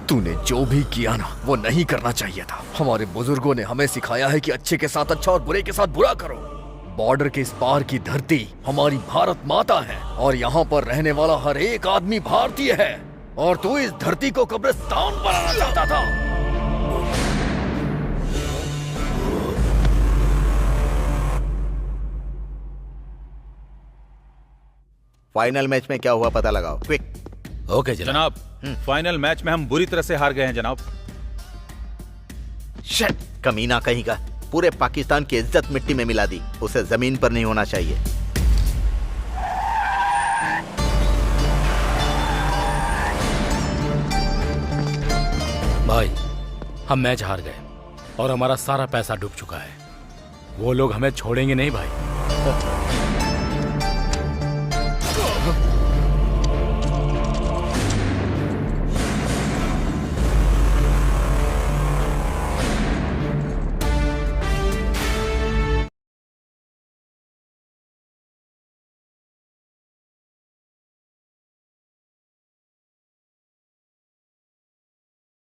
तूने जो भी किया ना, वो नहीं करना चाहिए था। हमारे बुजुर्गों ने हमें सिखाया है कि अच्छे के साथ अच्छा और बुरे के साथ बुरा करो। बॉर्डर के इस पार की धरती हमारी भारत माता है, और यहाँ पर रहने वाला हर एक आदमी भारतीय है, और तू इस धरती को कब्रिस्तान बनाना चाहता था। फाइनल मैच में क्या हुआ पता लगाओ, क्विक। ओके जनाब, फाइनल मैच में हम बुरी तरह से हार गए हैं जनाब। शिट, कमीना कहीं का, पूरे पाकिस्तान की इज्जत मिट्टी में मिला दी। उसे जमीन पर नहीं होना चाहिए। भाई, हम मैच हार गए और हमारा सारा पैसा डूब चुका है। वो लोग हमें छोड़ेंगे नहीं भाई।